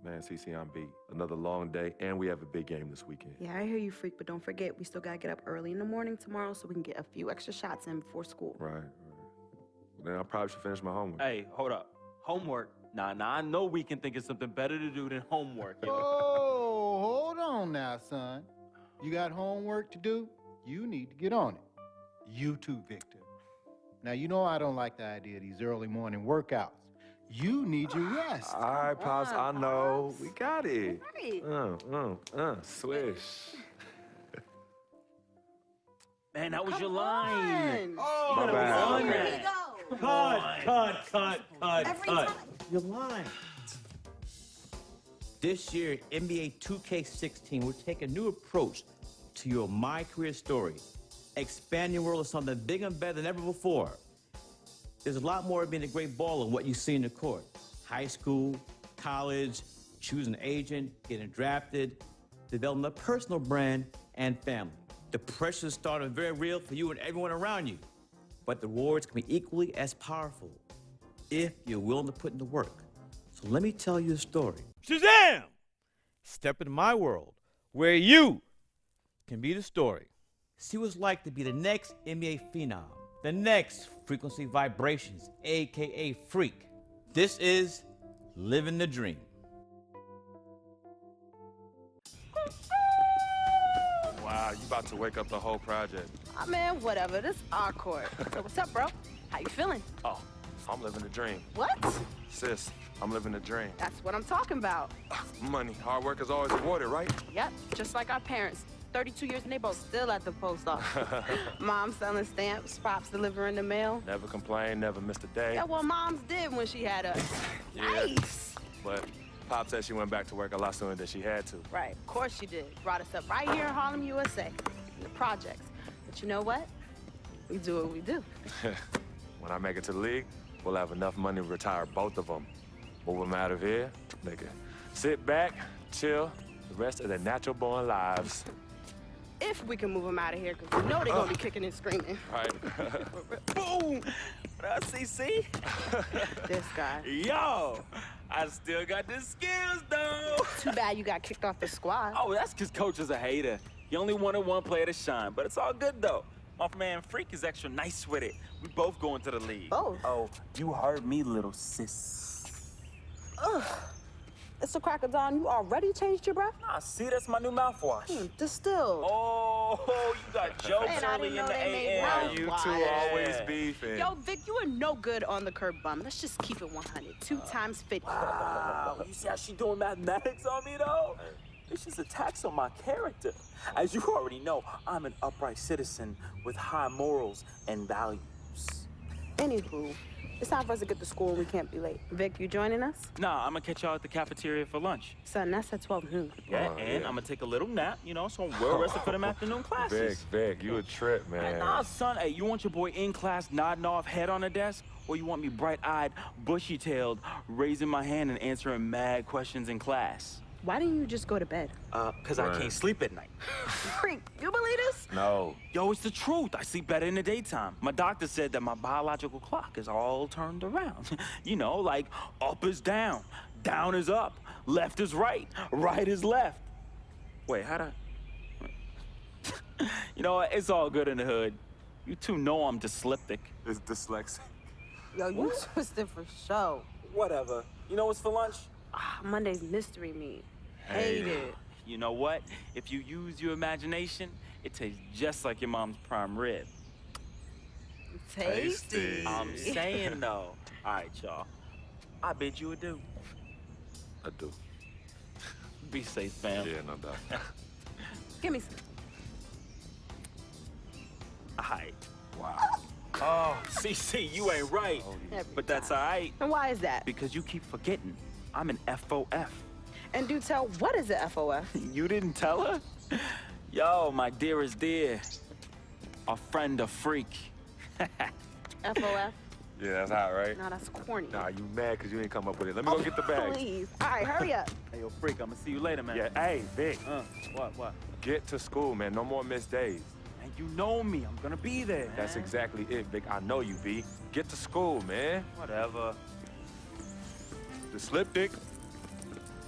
Man, CC, I'm beat. Another long day, and we have a big game this weekend. Yeah, I hear you, freak, but don't forget, we still gotta get up early in the morning tomorrow so we can get a few extra shots in before school. Right. Then I probably should finish my homework. Hey, hold up. Homework? Nah, I know we can think of something better to do than homework. Oh, hold on now, son. You got homework to do? You need to get on it. You too, Victor. Now, you know I don't like the idea of these early morning workouts. You need your rest. All right, Pops, I know. Pops. We got it. Right. Swish. Man, that was Come your line. on. My bad. Here Here we go. Cut. Your line. This year, NBA 2K16, we're taking a new approach to your My Career Story. Expand your world of something bigger and better than ever before. There's a lot more of being a great baller than what you see in the court. High school, college, choosing an agent, getting drafted, developing a personal brand, and family. The pressure started very real for you and everyone around you. But the rewards can be equally as powerful if you're willing to put in the work. So let me tell you a story. Shazam! Step into my world where you can be the story. See what it's like to be the next NBA phenom, the next frequency vibrations, AKA freak. This is Living the Dream. Wow, you about to wake up the whole project. Oh, man, whatever. This is our court. So what's up, bro? How you feeling? Oh, I'm living the dream. What? Sis, I'm living the dream. That's what I'm talking about. Money, hard work is always rewarded, right? Yep, just like our parents. 32 years and they both still at the post office. Mom selling stamps, Pops delivering the mail. Never complained, never missed a day. Yeah, well, Mom's did when she had us. Yeah. Nice. But Pop said she went back to work a lot sooner than she had to. Right, of course she did. Brought us up right here in Harlem, USA, in the projects. But you know what? We do what we do. When I make it to the league, we'll have enough money to retire both of them. Move them out of here, they can sit back, chill, the rest of their natural-born lives. If we can move them out of here, because we know they're going to be kicking and screaming. Right. Boom! What up, CC? This guy. Yo, I still got the skills, though. Too bad you got kicked off the squad. Oh, that's because Coach is a hater. He only wanted one player to shine, but it's all good, though. My man Freak is extra nice with it. We both going to the league. Both? Oh, you heard me, little sis. Ugh. It's a crack of dawn. You already changed your breath? Nah, see, that's my new mouthwash. Distilled. Oh, you got jokes Man, I early didn't in know the they made AM. mouthwash. You two Why? always beefing. Yo, Vic, you are no good on the curb bum. Let's just keep it 100. 2 times 50. Wow, you see how she doing mathematics on me, though? It's just a tax on my character. As you already know, I'm an upright citizen with high morals and values. Anywho, it's time for us to get to school and we can't be late. Vic, you joining us? Nah, I'm gonna catch y'all at the cafeteria for lunch. Son, that's at 12 noon. Yeah, Oh, and yeah. I'm gonna take a little nap, so I'm well rested for them afternoon classes. Vic, you a trip, man. Nah, son, hey, you want your boy in class nodding off, head on the desk? Or you want me bright-eyed, bushy-tailed, raising my hand and answering mad questions in class? Why didn't you just go to bed? Because I can't sleep at night. Freak, you believe this? No. Yo, it's the truth. I sleep better in the daytime. My doctor said that my biological clock is all turned around. Like up is down, down is up, left is right, right is left. Wait, how'd I... You know what? It's all good in the hood. You two know I'm dyslexic. It's dyslexic. Yo, you twisted for show. Whatever. You know what's for lunch? Monday's mystery meat. Hate it. You know what? If you use your imagination, it tastes just like your mom's prime rib. Tasty. I'm saying, though. All right, y'all. I bid you adieu. I do. Be safe, fam. Yeah, no doubt. Give me some. All right. Wow. Oh, CC, you ain't right. Every But that's time. all right, And why is that? because you keep forgetting. I'm an FOF. And do tell, what is a FOF? You didn't tell her? Yo, my dearest dear. A friend, a freak. FOF? Yeah, that's hot, right? No, that's corny. Nah, you mad because you ain't come up with it. Let me go get the bags. Please. All right, hurry up. Hey, yo, freak, I'm gonna see you later, man. Yeah, hey, Vic, What? get to school, man. No more missed days. And you know me. I'm gonna be there, That's man. exactly it, Vic. I know you, V. Get to school, man. Whatever. The slip dick.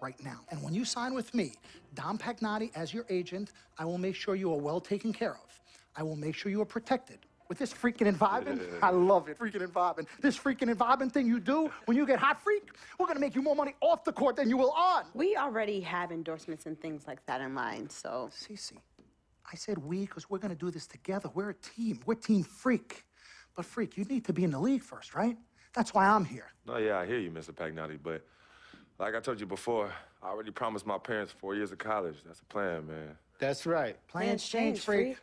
right now. And when you sign with me, Dom Pagnotti, as your agent, I will make sure you are well taken care of. I will make sure you are protected. With this freaking involvement, I love it, freaking involvement. This freaking involvement thing you do when you get hot, freak, we're gonna make you more money off the court than you will on. We already have endorsements and things like that in line, so. Cece, I said we because we're gonna do this together. We're a team. We're Team Freak. But Freak, you need to be in the league first, right? That's why I'm here. No, yeah, I hear you, Mr. Pagnotti, but like I told you before, I already promised my parents 4 years of college. That's the plan, man. That's right. Plans change, Freak.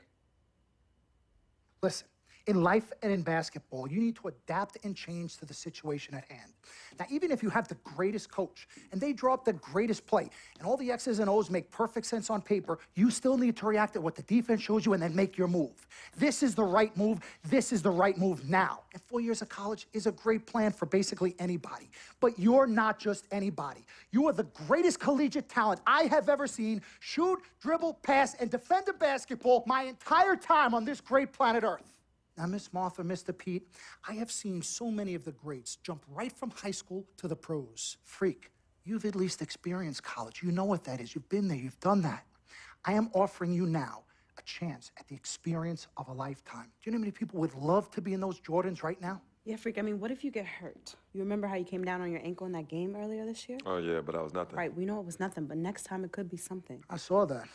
Listen. In life and in basketball, you need to adapt and change to the situation at hand. Now, even if you have the greatest coach and they draw up the greatest play and all the X's and O's make perfect sense on paper, you still need to react to what the defense shows you and then make your move. This is the right move. This is the right move now. And 4 years of college is a great plan for basically anybody. But you're not just anybody. You are the greatest collegiate talent I have ever seen shoot, dribble, pass, and defend a basketball my entire time on this great planet Earth. Now, Miss Martha, Mr. Pete, I have seen so many of the greats jump right from high school to the pros. Freak, you've at least experienced college. You know what that is. You've been there. You've done that. I am offering you now a chance at the experience of a lifetime. Do you know how many people would love to be in those Jordans right now? Yeah, Freak, I mean, what if you get hurt? You remember how you came down on your ankle in that game earlier this year? Oh, yeah, but that was nothing. Right, we know it was nothing, but next time it could be something. I saw that.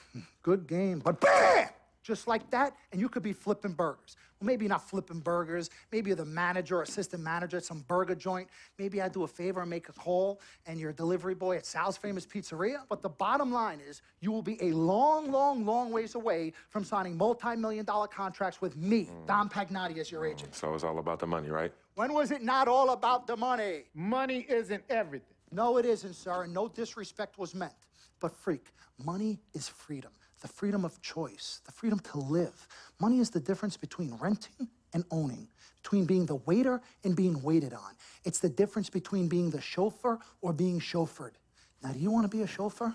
Good game, but BAM! Just like that, and you could be flipping burgers. Well, maybe not flipping burgers. Maybe you're the manager or assistant manager at some burger joint. Maybe I do a favor and make a call, and you're a delivery boy at Sal's Famous Pizzeria. But the bottom line is, you will be a long, long, long ways away from signing multi-million-dollar contracts with me, Dom Pagnotti, as your agent. So it's all about the money, right? When was it not all about the money? Money isn't everything. No, it isn't, sir, and no disrespect was meant. But Freak, money is freedom. The freedom of choice, the freedom to live. Money is the difference between renting and owning, between being the waiter and being waited on. It's the difference between being the chauffeur or being chauffeured. Now, do you want to be a chauffeur?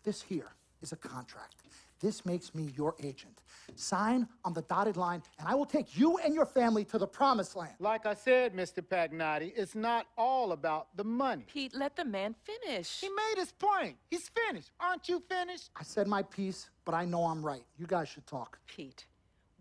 This here is a contract. This makes me your agent. Sign on the dotted line, and I will take you and your family to the promised land. Like I said, Mr. Pagnotti, it's not all about the money. Pete, let the man finish. He made his point. He's finished. Aren't you finished? I said my piece, but I know I'm right. You guys should talk. Pete,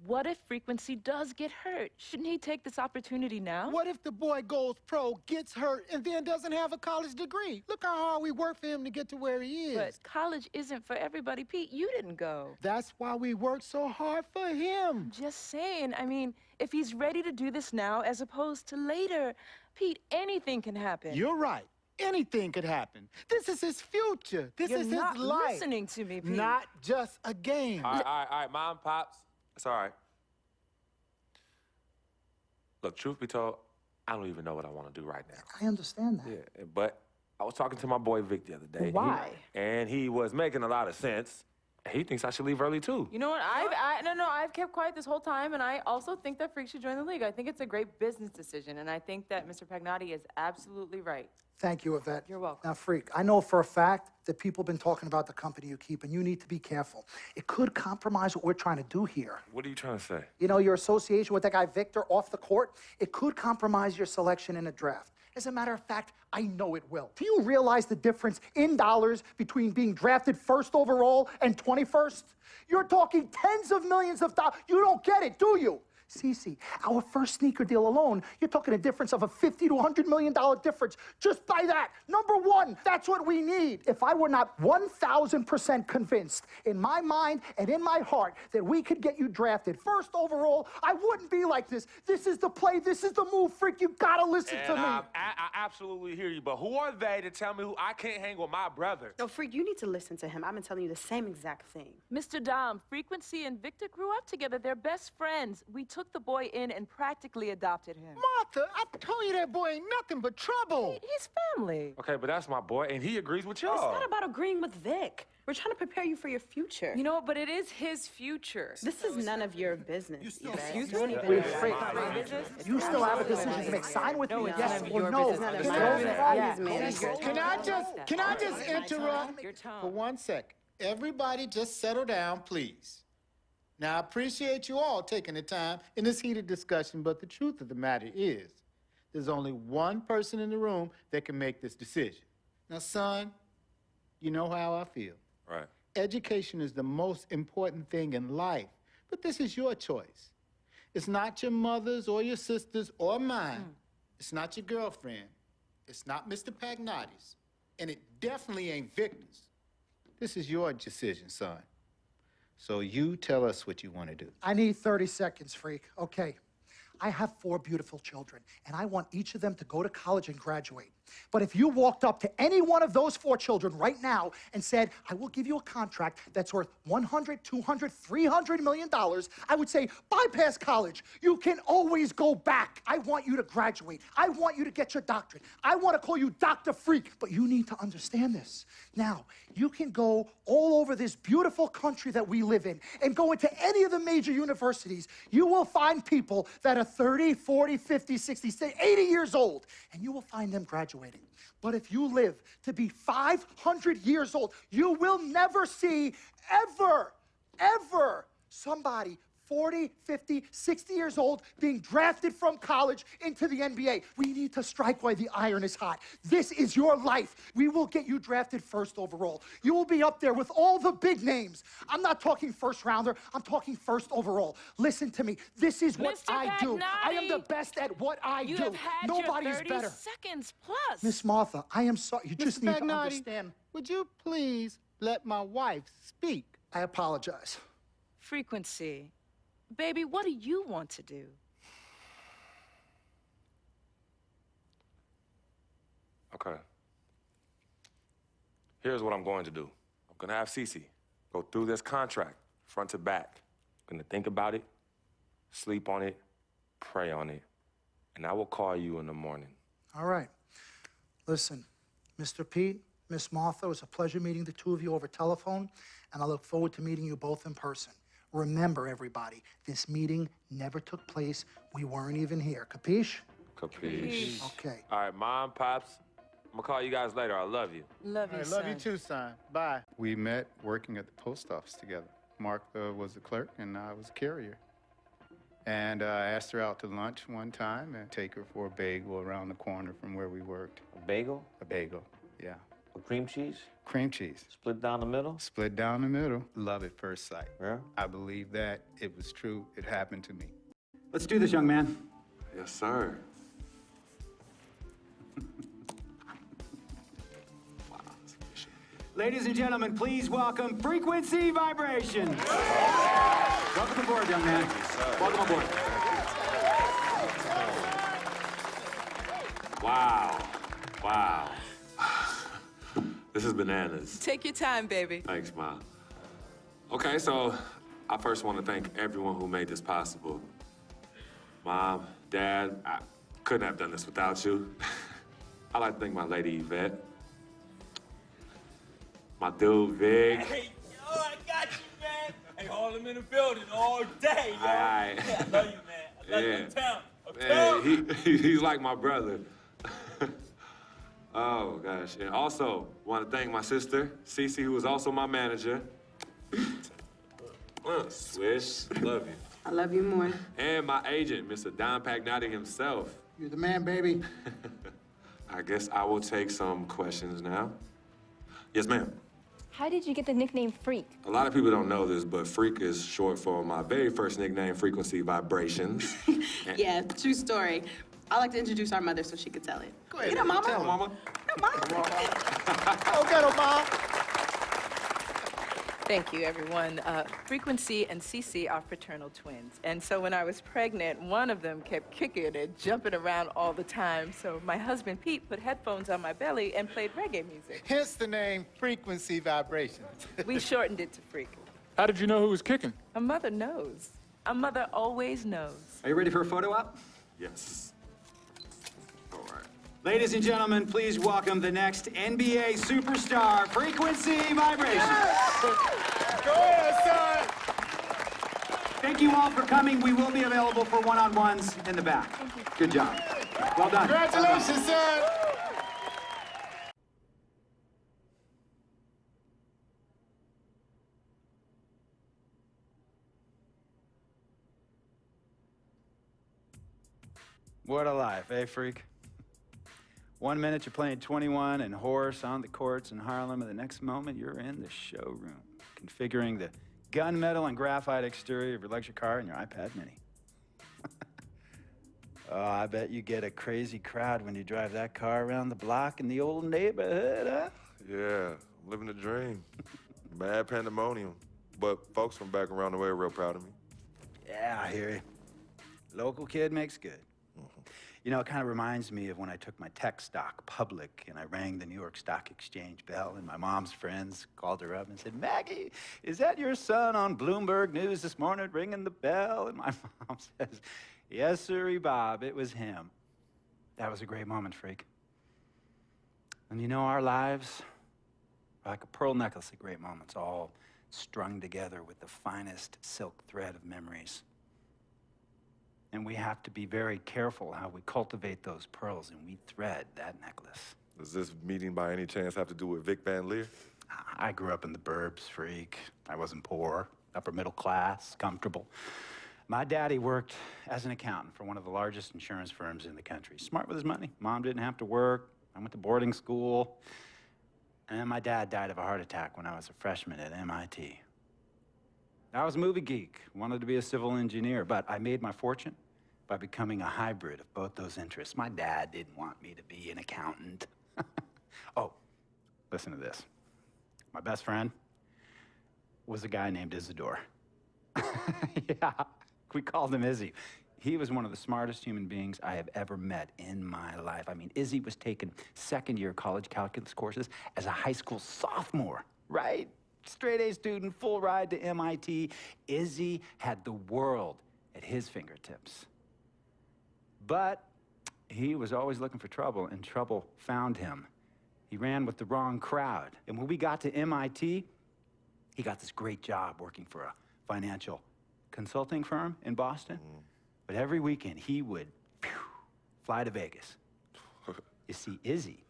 what if Frequency does get hurt? Shouldn't he take this opportunity now? What if the boy goes pro, gets hurt, and then doesn't have a college degree? Look how hard we work for him to get to where he is. But college isn't for everybody. Pete, you didn't go. That's why we work so hard for him. Just saying. I mean, if he's ready to do this now as opposed to later, Pete, anything can happen. You're right. Anything could happen. This is his future. This is his life. You're not listening to me, Pete. Not just a game. All right, Mom, Pops. It's all right. Look, truth be told, I don't even know what I want to do right now. I understand that. Yeah, but I was talking to my boy Vic the other day. Why? And he was making a lot of sense. He thinks I should leave early, too. You know what? I've kept quiet this whole time, and I also think that Freak should join the league. I think it's a great business decision, and I think that Mr. Pagnotti is absolutely right. Thank you, Yvette. You're welcome. Now, Freak, I know for a fact that people have been talking about the company you keep, and you need to be careful. It could compromise what we're trying to do here. What are you trying to say? You know, your association with that guy Victor off the court, it could compromise your selection in a draft. As a matter of fact, I know it will. Do you realize the difference in dollars between being drafted first overall and 21st? You're talking tens of millions of dollars. You don't get it, do you? Cece, our first sneaker deal alone, you're talking a difference of a $50 to $100 million difference just by that. Number one, that's what we need. If I were not 1,000% convinced in my mind and in my heart that we could get you drafted first overall, I wouldn't be like this. This is the play. This is the move, Freak. You gotta listen to me. I absolutely hear you, but who are they to tell me who I can't hang with my brother? No, Freak, you need to listen to him. I've been telling you the same exact thing. Mr. Dom, Frequency and Victor grew up together. They're best friends. We took the boy in and practically adopted him. Martha, I told you that boy ain't nothing but trouble. He's family. Okay, but that's my boy, and he agrees with It's y'all. not about agreeing with Vic. We're trying to prepare you for your future. You know what? But it is his future. This is none of your business. Excuse Don't me? even Wait, know. Freak, you still have a decision to make. Sign with me, yes or no. It's none of It's my your business. fault. Yeah, manager. Can I just interrupt Your tone. For 1 second. Everybody just settle down, please. Now, I appreciate you all taking the time in this heated discussion, but the truth of the matter is, there's only one person in the room that can make this decision. Now, son, you know how I feel. Right. Education is the most important thing in life, but this is your choice. It's not your mother's or your sister's or mine. It's not your girlfriend. It's not Mr. Pagnotti's. And it definitely ain't Victor's. This is your decision, son. So you tell us what you want to do. I need 30 seconds, freak. Okay. I have 4 beautiful children, and I want each of them to go to college and graduate. But if you walked up to any one of those 4 children right now and said, I will give you a contract that's worth $100, $200, $300 million, I would say, bypass college. You can always go back. I want you to graduate. I want you to get your doctorate. I want to call you Dr. Freak, but you need to understand this. Now, you can go all over this beautiful country that we live in and go into any of the major universities. You will find people that are 30, 40, 50, 60, 80 years old, and you will find them graduating. But if you live to be 500 years old, you will never see ever somebody 40, 50, 60 years old being drafted from college into the NBA. We need to strike while the iron is hot. This is your life. We will get you drafted first overall. You will be up there with all the big names. I'm not talking first rounder. I'm talking first overall. Listen to me. This is what Mr. I do. I am the Pagnotti, best at what I you do. have had Nobody your is 30 better. seconds plus. Miss Martha, I am sorry. You just Mr. need to Pagnotti, understand. would you please let my wife speak? I apologize. Frequency. Baby, what do you want to do? Okay. Here's what I'm going to do. I'm gonna have Cece go through this contract, front to back. I'm gonna think about it, sleep on it, pray on it, and I will call you in the morning. All right. Listen, Mr. Pete, Miss Martha, it was a pleasure meeting the two of you over telephone, and I look forward to meeting you both in person. Remember, everybody, this meeting never took place. We weren't even here. Capiche? Capiche. Okay. All right, Mom, Pops, I'm gonna call you guys later. I love you. Love you, I love you too, son. Bye. We met working at the post office together. Mark was the clerk, and I was a carrier. And I asked her out to lunch one time and take her for a bagel around the corner from where we worked. A bagel? A bagel, yeah. With cream cheese? Cream cheese. Split down the middle? Split down the middle. Love at first sight. Yeah? I believe that. It was true. It happened to me. Let's do this, young man. Yes, sir. Ladies and gentlemen, please welcome Frequency Vibration. Welcome aboard, young man. Welcome aboard. Wow. Wow. This is bananas. Take your time, baby. Thanks, Mom. Okay, so I first want to thank everyone who made this possible. Mom, Dad, I couldn't have done this without you. I'd like to thank my lady, Yvette. My dude, Vic. Hey, yo, I got you, man. Hey, Harlem in the building all day, yo. Aye. Yeah, I love you, man. I love you. Yeah. Uptown. He's like my brother. Oh, gosh. And also, want to thank my sister, Cece, who was also my manager. Swish, love you. I love you more. And my agent, Mr. Don Pagnotti himself. You're the man, baby. I guess I will take some questions now. Yes, ma'am. How did you get the nickname Freak? A lot of people don't know this, but Freak is short for my very first nickname, Frequency Vibrations. Yeah, true story. I like to introduce our mother so she could tell it. Go ahead. You know, Mama. Tell her, Mama. No, Mama. Go get her, Mom. Thank you, everyone. Frequency and Cece are fraternal twins. And so when I was pregnant, one of them kept kicking and jumping around all the time. So my husband, Pete, put headphones on my belly and played reggae music. Hence the name Frequency Vibrations. We shortened it to Freak. How did you know who was kicking? A mother knows. A mother always knows. Are you ready for a photo op? Yes. All right. Ladies and gentlemen, please welcome the next NBA superstar, Frequency Vibration. Go ahead, son. Thank you all for coming. We will be available for one-on-ones in the back. Good job. Well done. Congratulations, son. Word alive, eh, Freak? 1 minute you're playing 21 and horse on the courts in Harlem, and the next moment you're in the showroom, configuring the gunmetal and graphite exterior of your luxury car and your iPad Mini. Oh, I bet you get a crazy crowd when you drive that car around the block in the old neighborhood, huh? Yeah, I'm living the dream. Mad pandemonium. But folks from back around the way are real proud of me. Yeah, I hear you. Local kid makes good. You know, it kind of reminds me of when I took my tech stock public and I rang the New York Stock Exchange bell, and my mom's friends called her up and said, "Maggie, is that your son on Bloomberg News this morning ringing the bell?" And my mom says, "Yes, sirree, Bob, it was him." That was a great moment, freak. And you know, our lives are like a pearl necklace of great moments, all strung together with the finest silk thread of memories. And we have to be very careful how we cultivate those pearls and we thread that necklace. Does this meeting by any chance have to do with Vic Van Leer? I grew up in the burbs, freak. I wasn't poor, upper middle class, comfortable. My daddy worked as an accountant for one of the largest insurance firms in the country. Smart with his money. Mom didn't have to work. I went to boarding school. And then my dad died of a heart attack when I was a freshman at MIT. I was a movie geek, wanted to be a civil engineer, but I made my fortune by becoming a hybrid of both those interests. My dad didn't want me to be an accountant. Oh, listen to this. My best friend was a guy named Isidore. Yeah, we called him Izzy. He was one of the smartest human beings I have ever met in my life. I mean, Izzy was taking second-year college calculus courses as a high school sophomore, right? Straight-A student, full ride to MIT. Izzy had the world at his fingertips. But he was always looking for trouble, and trouble found him. He ran with the wrong crowd. And when we got to MIT, he got this great job working for a financial consulting firm in Boston. But every weekend, he would fly to Vegas. You see, Izzy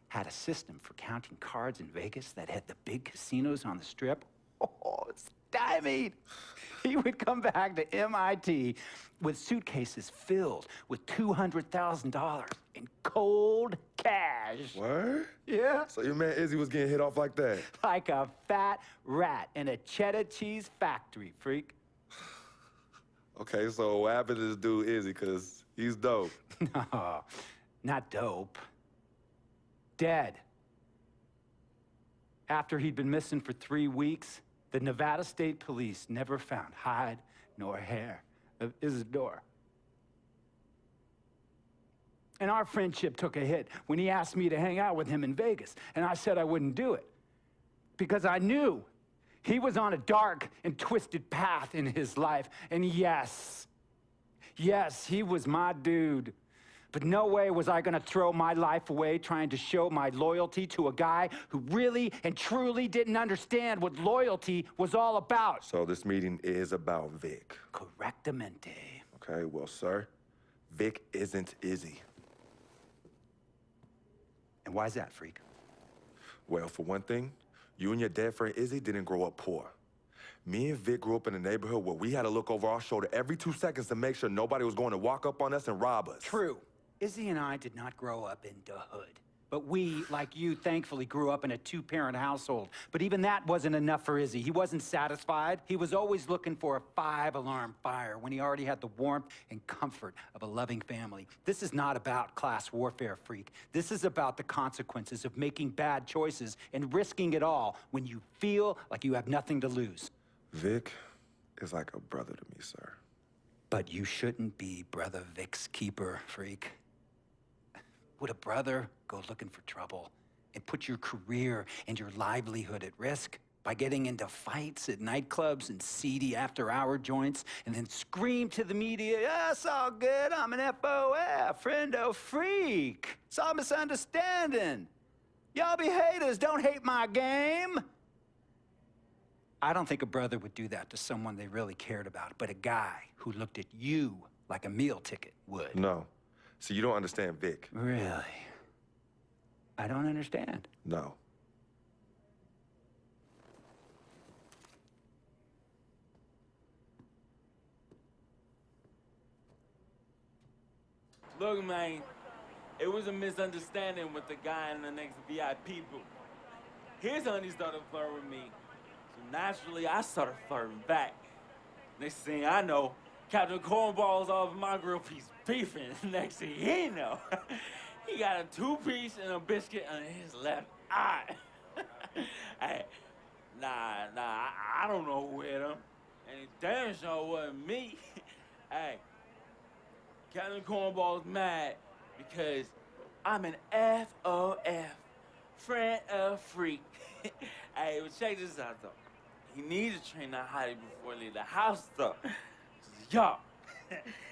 had a system for counting cards in Vegas that had the big casinos on the Strip. Oh, stymied. He would come back to MIT with suitcases filled with $200,000 in cold cash. What? Yeah. So your man Izzy was getting hit off like that? Like a fat rat in a cheddar cheese factory, freak. Okay, so what happened to this dude Izzy? Because he's dope. No, not dope. Dead. After he'd been missing for 3 weeks, the Nevada State Police never found hide nor hair of Isidore. And our friendship took a hit when he asked me to hang out with him in Vegas, and I said I wouldn't do it because I knew he was on a dark and twisted path in his life. And yes, he was my dude. But no way was I gonna throw my life away trying to show my loyalty to a guy who really and truly didn't understand what loyalty was all about. So this meeting is about Vic. Correctamente. Okay, well, sir, Vic isn't Izzy. And why's that, freak? Well, for one thing, you and your dead friend Izzy didn't grow up poor. Me and Vic grew up in a neighborhood where we had to look over our shoulder every 2 seconds to make sure nobody was going to walk up on us and rob us. True. Izzy and I did not grow up in the hood. But we, like you, thankfully grew up in a 2-parent household. But even that wasn't enough for Izzy. He wasn't satisfied. He was always looking for a 5-alarm fire when he already had the warmth and comfort of a loving family. This is not about class warfare, freak. This is about the consequences of making bad choices and risking it all when you feel like you have nothing to lose. Vic is like a brother to me, sir. But you shouldn't be Brother Vic's keeper, freak. Would a brother go looking for trouble and put your career and your livelihood at risk by getting into fights at nightclubs and seedy after-hour joints and then scream to the media, "Yeah, it's all good, I'm an FOF, friendo freak. It's all misunderstanding. Y'all be haters, don't hate my game." I don't think a brother would do that to someone they really cared about, but a guy who looked at you like a meal ticket would. No. See, you don't understand Vic. Really? I don't understand. No. Look, man, It was a misunderstanding with the guy in the next VIP booth. His honey started flirting with me, so naturally I started flirting back. Next thing I know, Captain Cornball's off my grill piece beefing. Next thing he know, he got a 2-piece and a biscuit on his left eye. Hey, I don't know who hit him, and it damn sure wasn't me. Hey, Captain Cornball's mad because I'm an FOF, friend of freak. Hey, but check this out, though. He needs to train that hottie before he leave the house, though. Yo,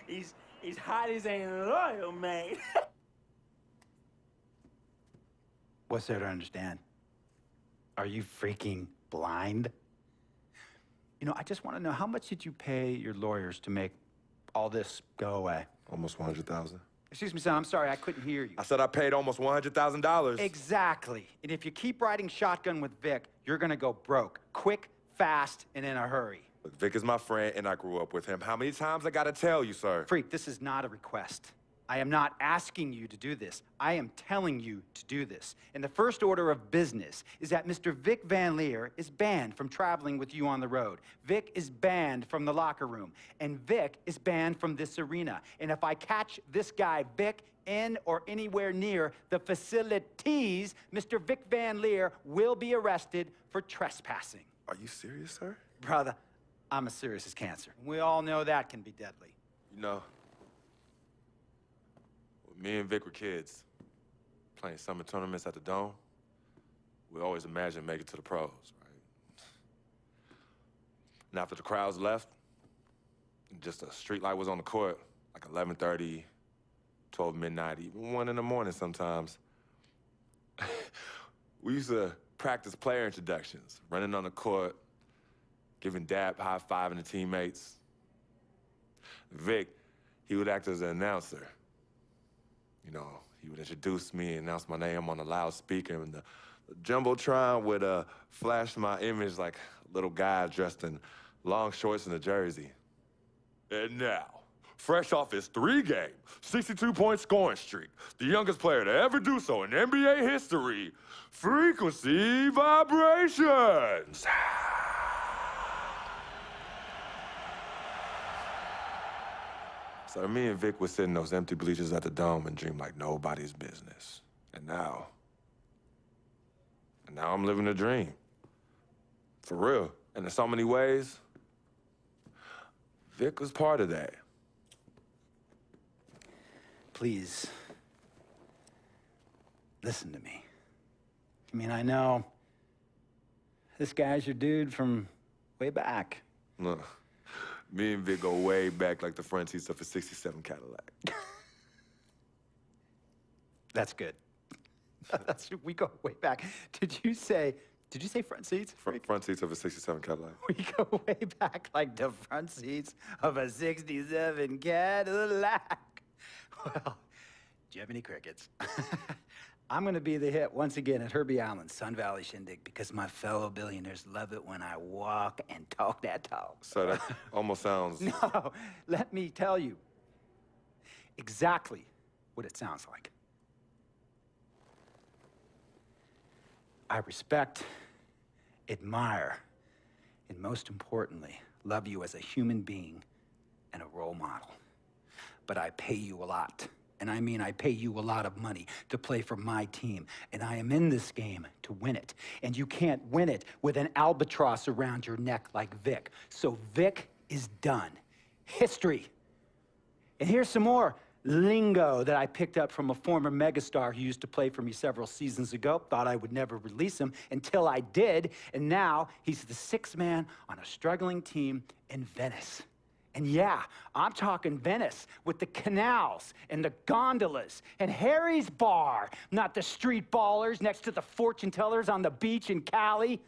he's hot as ain't loyal, man. What's there to understand? Are you freaking blind? You know, I just want to know, how much did you pay your lawyers to make all this go away? Almost $100,000. Excuse me, son, I'm sorry, I couldn't hear you. I said I paid almost $100,000. Exactly. And if you keep riding shotgun with Vic, you're gonna go broke. Quick, fast, and in a hurry. Look, Vic is my friend, and I grew up with him. How many times I gotta tell you, sir? Freak, this is not a request. I am not asking you to do this. I am telling you to do this. And the first order of business is that Mr. Vic Van Leer is banned from traveling with you on the road. Vic is banned from the locker room. And Vic is banned from this arena. And if I catch this guy, Vic, in or anywhere near the facilities, Mr. Vic Van Leer will be arrested for trespassing. Are you serious, sir? Brother, I'm as serious as cancer. We all know that can be deadly. You know, me and Vic were kids, playing summer tournaments at the Dome. We always imagined making it to the pros, right? And after the crowds left, just a street light was on the court, like 11:30, 12 midnight, even 1 in the morning sometimes. We used to practice player introductions, running on the court, giving dap, high-fiving the teammates. Vic, he would act as an announcer. You know, he would introduce me and announce my name on the loudspeaker, and the Jumbotron would flash my image like a little guy dressed in long shorts and a jersey. And now, fresh off his 3-game, 62-point scoring streak, the youngest player to ever do so in NBA history, Frequency Vibrations. So me and Vic would sit in those empty bleachers at the Dome and dream like nobody's business. And now I'm living a dream. For real. And in so many ways, Vic was part of that. Please, listen to me. I mean, I know this guy's your dude from way back. Look, me and Vic go way back like the front seats of a '67 Cadillac. That's good. We go way back. Did you say front seats? Front seats of a '67 Cadillac. We go way back like the front seats of a '67 Cadillac. Well, do you have any crickets? I'm gonna be the hit once again at Herbie Allen's Sun Valley Shindig because my fellow billionaires love it when I walk and talk that talk. So that almost sounds... No, let me tell you exactly what it sounds like. I respect, admire, and most importantly, love you as a human being and a role model. But I pay you a lot. And I mean, I pay you a lot of money to play for my team. And I am in this game to win it. And you can't win it with an albatross around your neck like Vic. So Vic is done. History. And here's some more lingo that I picked up from a former megastar who used to play for me several seasons ago. Thought I would never release him until I did. And now he's the 6th man on a struggling team in Venice. And yeah, I'm talking Venice with the canals and the gondolas and Harry's Bar, not the street ballers next to the fortune tellers on the beach in Cali.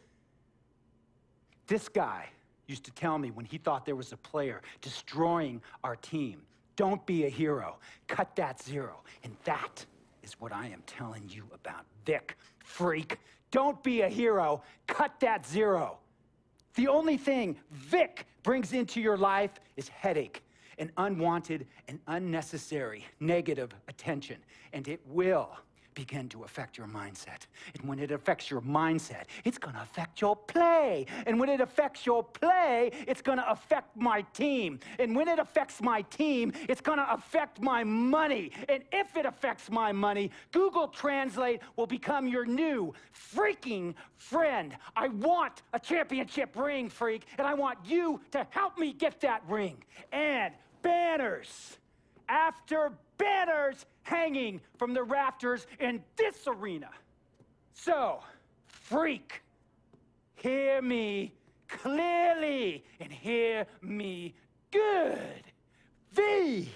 This guy used to tell me when he thought there was a player destroying our team, don't be a hero, cut that zero. And that is what I am telling you about Vic, freak. Don't be a hero, cut that zero. The only thing Vic brings into your life is headache and unwanted and unnecessary negative attention, and it will begin to affect your mindset. And when it affects your mindset, it's gonna affect your play. And when it affects your play, it's gonna affect my team. And when it affects my team, it's gonna affect my money. And if it affects my money, Google Translate will become your new freaking friend. I want a championship ring, freak, and I want you to help me get that ring. And banners after banners hanging from the rafters in this arena. So, freak, hear me clearly and hear me good. V,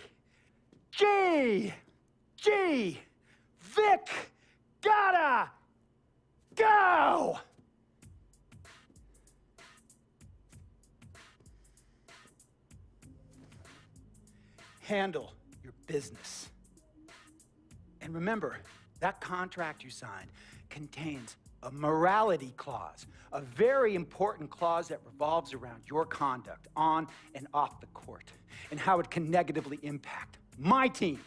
G, Vic, gotta go! Handle your business. And remember, that contract you signed contains a morality clause, a very important clause that revolves around your conduct on and off the court, and how it can negatively impact my team.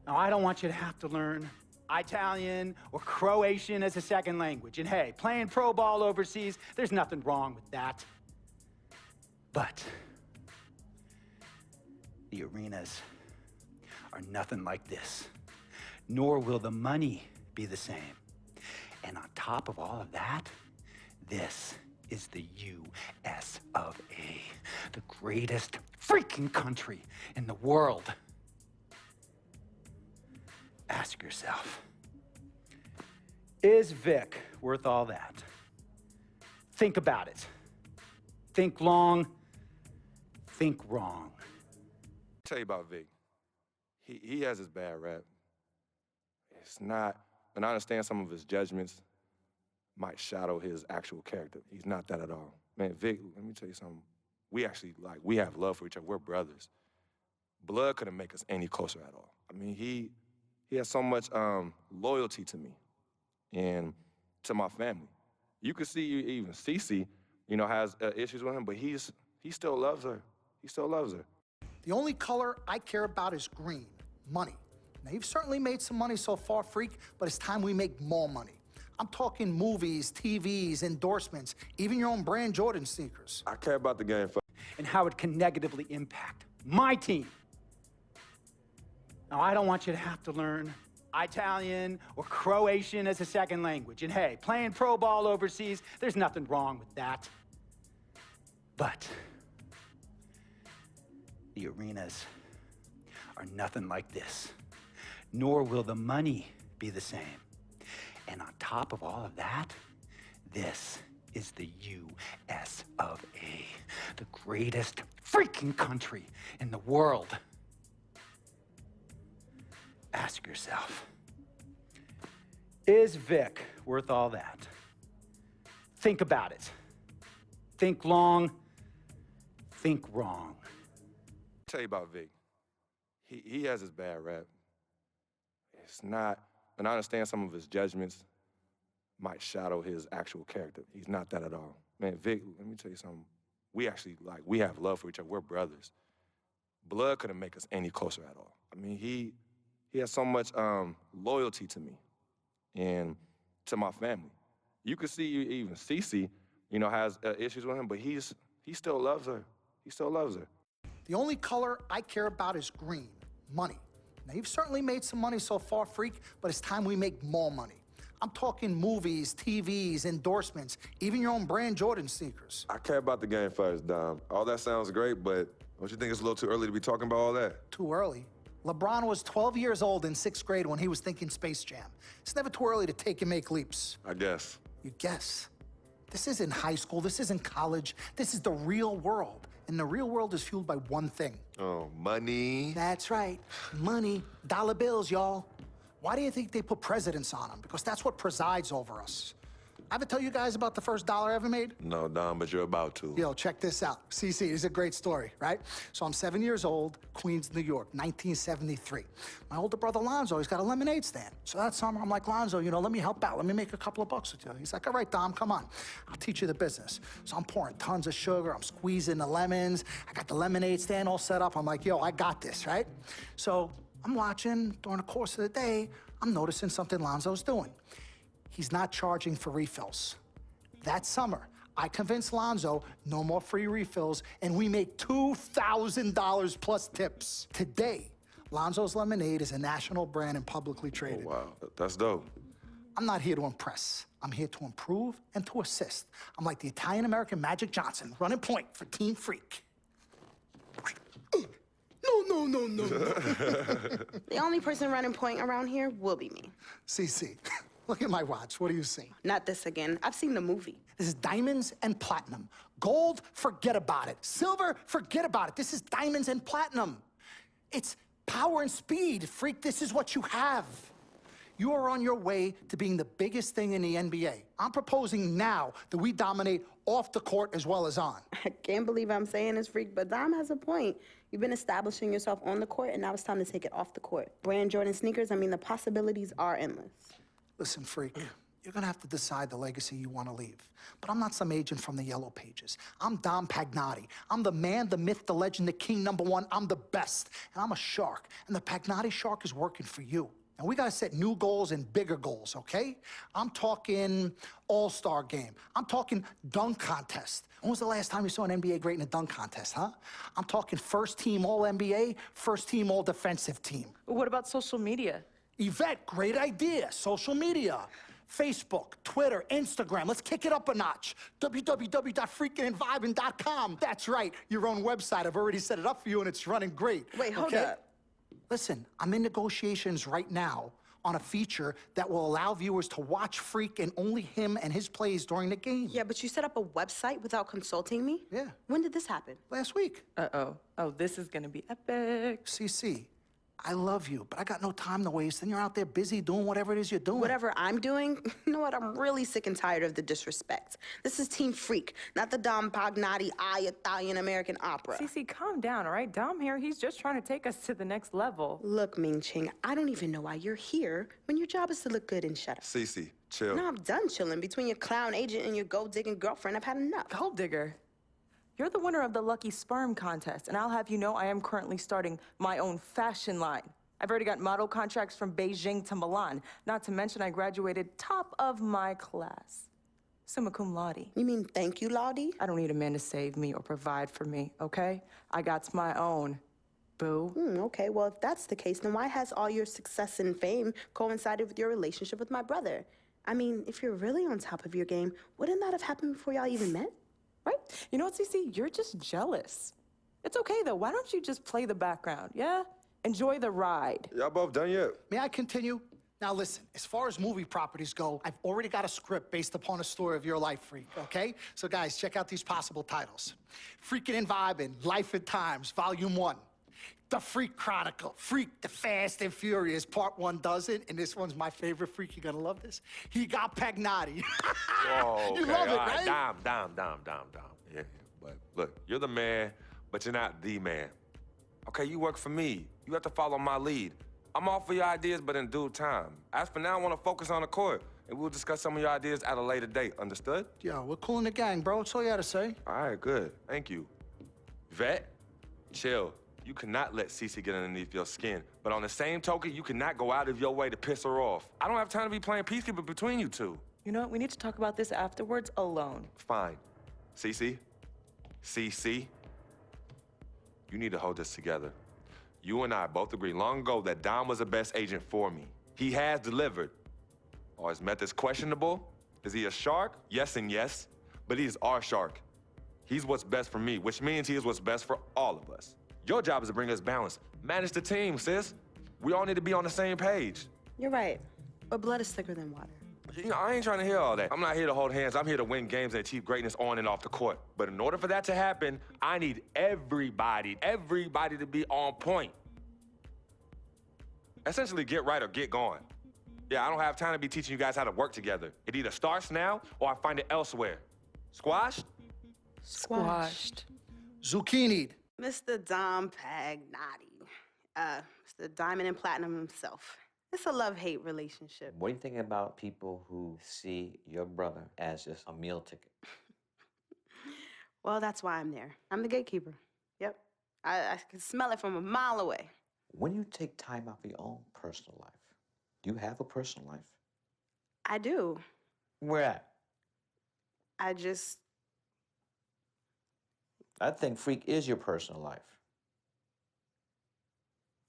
Now, I don't want you to have to learn Italian or Croatian as a second language. And hey, playing pro ball overseas, there's nothing wrong with that. But the arenas are nothing like this, nor will the money be the same. And on top of all of that, this is the US of A, the greatest freaking country in the world. Ask yourself, is Vic worth all that? Think about it. Think long, think wrong. Tell you about Vic. He has his bad rap. It's not, and I understand some of his judgments might shadow his actual character. He's not that at all. Man, Vic, let me tell you something. We actually, we have love for each other. We're brothers. Blood couldn't make us any closer at all. I mean, he has so much loyalty to me and to my family. You could see even Cece, has issues with him, but he still loves her. He still loves her. The only color I care about is green, money. Now, you've certainly made some money so far, freak, but it's time we make more money. I'm talking movies, TVs, endorsements, even your own brand Jordan sneakers. I care about the game for and how it can negatively impact my team. Now, I don't want you to have to learn Italian or Croatian as a second language. And hey, playing pro ball overseas, there's nothing wrong with that. But the arenas are nothing like this, nor will the money be the same. And on top of all of that, this is the US of A, the greatest freaking country in the world. Ask yourself, is Vic worth all that? Think about it. Think long, think wrong. Tell you about Vic. He has his bad rap. It's not, and I understand some of his judgments might shadow his actual character. He's not that at all. Man, Vic, let me tell you something. We actually, we have love for each other. We're brothers. Blood couldn't make us any closer at all. I mean, he has so much loyalty to me and to my family. You could see even Cece, has issues with him, but he still loves her. He still loves her. The only color I care about is green, money. Now, you've certainly made some money so far, freak, but it's time we make more money. I'm talking movies, TVs, endorsements, even your own brand Jordan sneakers. I care about the game first, Dom. All that sounds great, but don't you think it's a little too early to be talking about all that? Too early? LeBron was 12 years old in 6th grade when he was thinking Space Jam. It's never too early to take and make leaps. I guess. You guess? This isn't high school. This isn't college. This is the real world. And the real world is fueled by one thing. Oh, money. That's right. Money. Dollar bills, y'all. Why do you think they put presidents on them? Because that's what presides over us. I ever tell you guys about the first dollar I ever made? No, Don, but you're about to. Yo, check this out. CC, this is a great story, right? So I'm 7 years old, Queens, New York, 1973. My older brother, Lonzo, he's got a lemonade stand. So that summer, I'm like, Lonzo, you know, let me help out. Let me make a couple of bucks with you. He's like, all right, Dom, come on. I'll teach you the business. So I'm pouring tons of sugar. I'm squeezing the lemons. I got the lemonade stand all set up. I'm like, yo, I got this, right? So I'm watching during the course of the day, I'm noticing something Lonzo's doing. He's not charging for refills. That summer, I convinced Lonzo no more free refills, and we make $2,000 plus tips. Today, Lonzo's Lemonade is a national brand and publicly traded. Oh, wow. That's dope. I'm not here to impress. I'm here to improve and to assist. I'm like the Italian-American Magic Johnson, running point for Team Freak. No. The only person running point around here will be me. CC, look at my watch. What do you see? Not this again. I've seen the movie. This is diamonds and platinum. Gold, forget about it. Silver, forget about it. This is diamonds and platinum. It's power and speed. Freak, this is what you have. You are on your way to being the biggest thing in the NBA. I'm proposing now that we dominate off the court as well as on. I can't believe I'm saying this, Freak, but Dom has a point. You've been establishing yourself on the court, and now it's time to take it off the court. Brand Jordan sneakers, I mean, the possibilities are endless. Listen, Freak, you're gonna have to decide the legacy you wanna leave. But I'm not some agent from the Yellow Pages. I'm Dom Pagnotti. I'm the man, the myth, the legend, the king, #1. I'm the best. And I'm a shark. And the Pagnotti shark is working for you. And we gotta set new goals and bigger goals, okay? I'm talking all-star game. I'm talking dunk contest. When was the last time you saw an NBA great in a dunk contest, huh? I'm talking first team All-NBA, first team All-Defensive team. What about social media? Yvette, great idea. Social media. Facebook, Twitter, Instagram. Let's kick it up a notch. www.freakinandvibin.com. That's right, your own website. I've already set it up for you and it's running great. Wait, hold up. Listen, I'm in negotiations right now on a feature that will allow viewers to watch Freak and only him and his plays during the game. Yeah, but you set up a website without consulting me? Yeah. When did this happen? Last week. Uh-oh. Oh, this is gonna be epic. CC, I love you, but I got no time to waste, and you're out there busy doing whatever it is you're doing. Whatever I'm doing? You know what? I'm really sick and tired of the disrespect. This is Team Freak, not the Dom Pagnotti Italian-American opera. Cece, calm down, all right? Dom here, he's just trying to take us to the next level. Look, Ming Ching, I don't even know why you're here when your job is to look good and shut up. Cece, chill. No, I'm done chilling. Between your clown agent and your gold-digging girlfriend, I've had enough. Gold digger? You're the winner of the Lucky Sperm contest, and I'll have you know I am currently starting my own fashion line. I've already got model contracts from Beijing to Milan. Not to mention I graduated top of my class. Summa cum laude. You mean thank you, Laude? I don't need a man to save me or provide for me, okay? I got my own, boo. Okay, well, if that's the case, then why has all your success and fame coincided with your relationship with my brother? I mean, if you're really on top of your game, wouldn't that have happened before y'all even met? Right? You know what, Cece? You're just jealous. It's okay, though. Why don't you just play the background, yeah? Enjoy the ride. Y'all both done yet? May I continue? Now listen, as far as movie properties go, I've already got a script based upon a story of your life, Freak, okay? So guys, check out these possible titles. Freakin' and Vibin', Life at Times, Volume 1. The Freak Chronicle, Freak the Fast and Furious, Part 1 does it, and this one's my favorite, Freak, you're gonna love this. He got Pagnotti. Whoa, You okay, love it, all right? Dom. Yeah, but look, you're the man, but you're not the man. Okay, you work for me. You have to follow my lead. I'm all for your ideas, but in due time. As for now, I want to focus on the court, and we'll discuss some of your ideas at a later date. Understood? Yo, we're cool in the gang, bro. That's all you had to say. All right, good. Thank you. Vet, chill. You cannot let Cece get underneath your skin. But on the same token, you cannot go out of your way to piss her off. I don't have time to be playing peacekeeper between you two. You know what? We need to talk about this afterwards alone. Fine. Cece, you need to hold this together. You and I both agreed long ago that Dom was the best agent for me. He has delivered. Are his methods questionable? Is he a shark? Yes and yes. But he is our shark. He's what's best for me, which means he is what's best for all of us. Your job is to bring us balance. Manage the team, sis. We all need to be on the same page. You're right, but blood is thicker than water. You know, I ain't trying to hear all that. I'm not here to hold hands. I'm here to win games and achieve greatness on and off the court. But in order for that to happen, I need everybody to be on point. Essentially, get right or get gone. Yeah, I don't have time to be teaching you guys how to work together. It either starts now or I find it elsewhere. Squashed? Squashed. Zucchini'd. Mr. Dom Pagnotti. Mr. Diamond and Platinum himself. It's a love-hate relationship. What do you think about people who see your brother as just a meal ticket? Well, that's why I'm there. I'm the gatekeeper. Yep. I can smell it from a mile away. When you take time out for your own personal life, do you have a personal life? I do. Where at? I just... I think Freak is your personal life.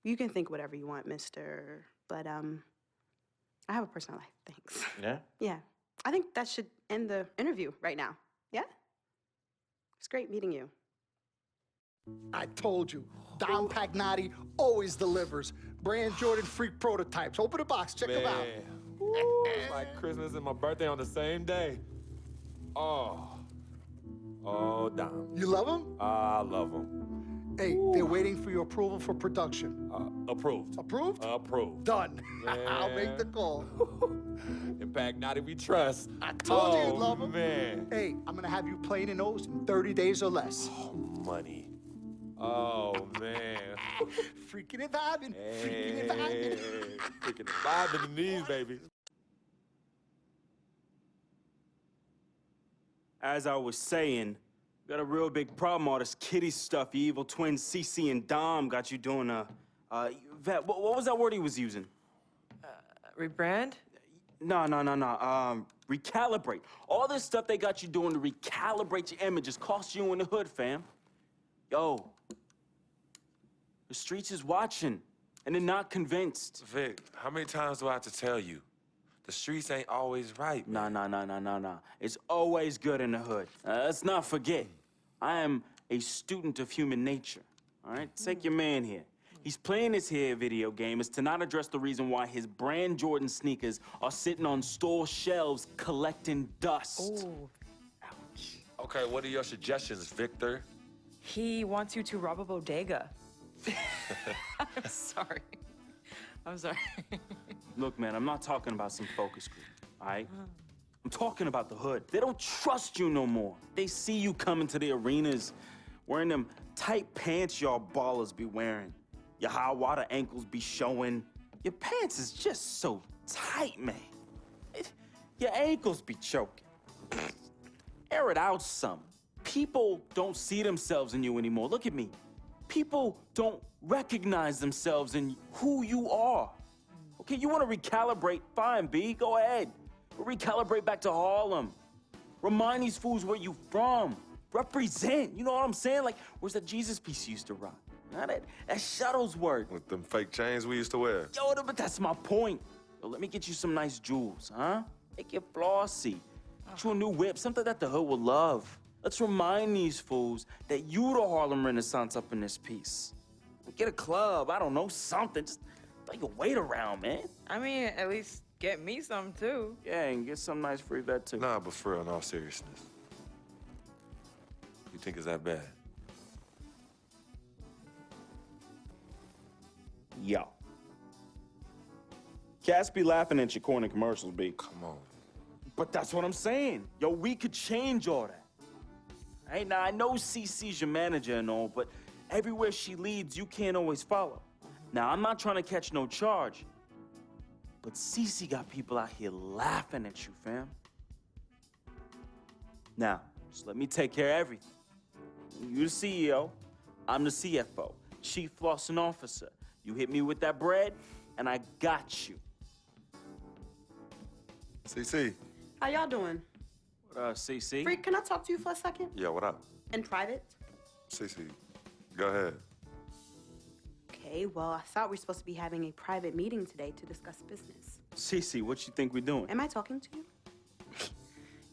You can think whatever you want, mister. But, I have a personal life, thanks. Yeah? Yeah. I think that should end the interview right now. Yeah? It's great meeting you. I told you, Dom Pagnotti always delivers. Brand Jordan Freak prototypes. Open the box, check them out. Ooh, it's like Christmas and my birthday on the same day. Oh, Dom. You love them? I love them. Hey, they're waiting for your approval for production. Approved. Approved? Approved. Done. I'll make the call. In Pagnotti we trust. I told you you'd love them. Man. Hey, I'm gonna have you playing in those in 30 days or less. Oh, money. Oh, man. Freaking and vibing. Freaking and vibing. Freaking and vibing in these, baby. As I was saying, got a real big problem. All this kitty stuff. Your evil twins, Cece and Dom, got you doing Vet, what was that word he was using? Rebrand? No. Recalibrate. All this stuff they got you doing to recalibrate your image is cost you in the hood, fam. Yo, the streets is watching, and they're not convinced. Vic, how many times do I have to tell you? The streets ain't always right, man. Nah. It's always good in the hood. Let's not forget, I am a student of human nature, all right? Take your man here. He's playing this here video game is to not address the reason why his brand Jordan sneakers are sitting on store shelves collecting dust. Oh, ouch. Okay, what are your suggestions, Victor? He wants you to rob a bodega. I'm sorry. Look, man, I'm not talking about some focus group, all right? I'm talking about the hood. They don't trust you no more. They see you coming to the arenas wearing them tight pants y'all ballers be wearing. Your high water ankles be showing. Your pants is just so tight, man. Your ankles be choking. Air it out some. People don't see themselves in you anymore. Look at me. People don't recognize themselves in who you are. Okay, you want to recalibrate? Fine, B, go ahead. But recalibrate back to Harlem. Remind these fools where you from. Represent, you know what I'm saying? Like, where's that Jesus piece you used to rock? Now that Shuttlesworth. With them fake chains we used to wear. Yo, but that's my point. Yo, let me get you some nice jewels, huh? Make you flossy. Get you a new whip, something that the hood will love. Let's remind these fools that you the Harlem Renaissance up in this piece. Get a club, I don't know, something. Just throw your weight around, man. I mean, at least get me some, too. Yeah, and get some nice free vet, too. Nah, but for real, in all seriousness. You think it's that bad? Yo. Cats be laughing at your corny commercials, B. Come on. But that's what I'm saying. Yo, we could change all that. Right? Now, I know CC's your manager and all, but everywhere she leads, you can't always follow. Now, I'm not trying to catch no charge, but CC got people out here laughing at you, fam. Now, just let me take care of everything. You the CEO, I'm the CFO, Chief Flossing Officer. You hit me with that bread, and I got you. CC. How y'all doing? What CC? Freak, can I talk to you for a second? Yeah, what up? In private? CC, go ahead. Okay, well, I thought we were supposed to be having a private meeting today to discuss business. CC, what you think we doing? Am I talking to you?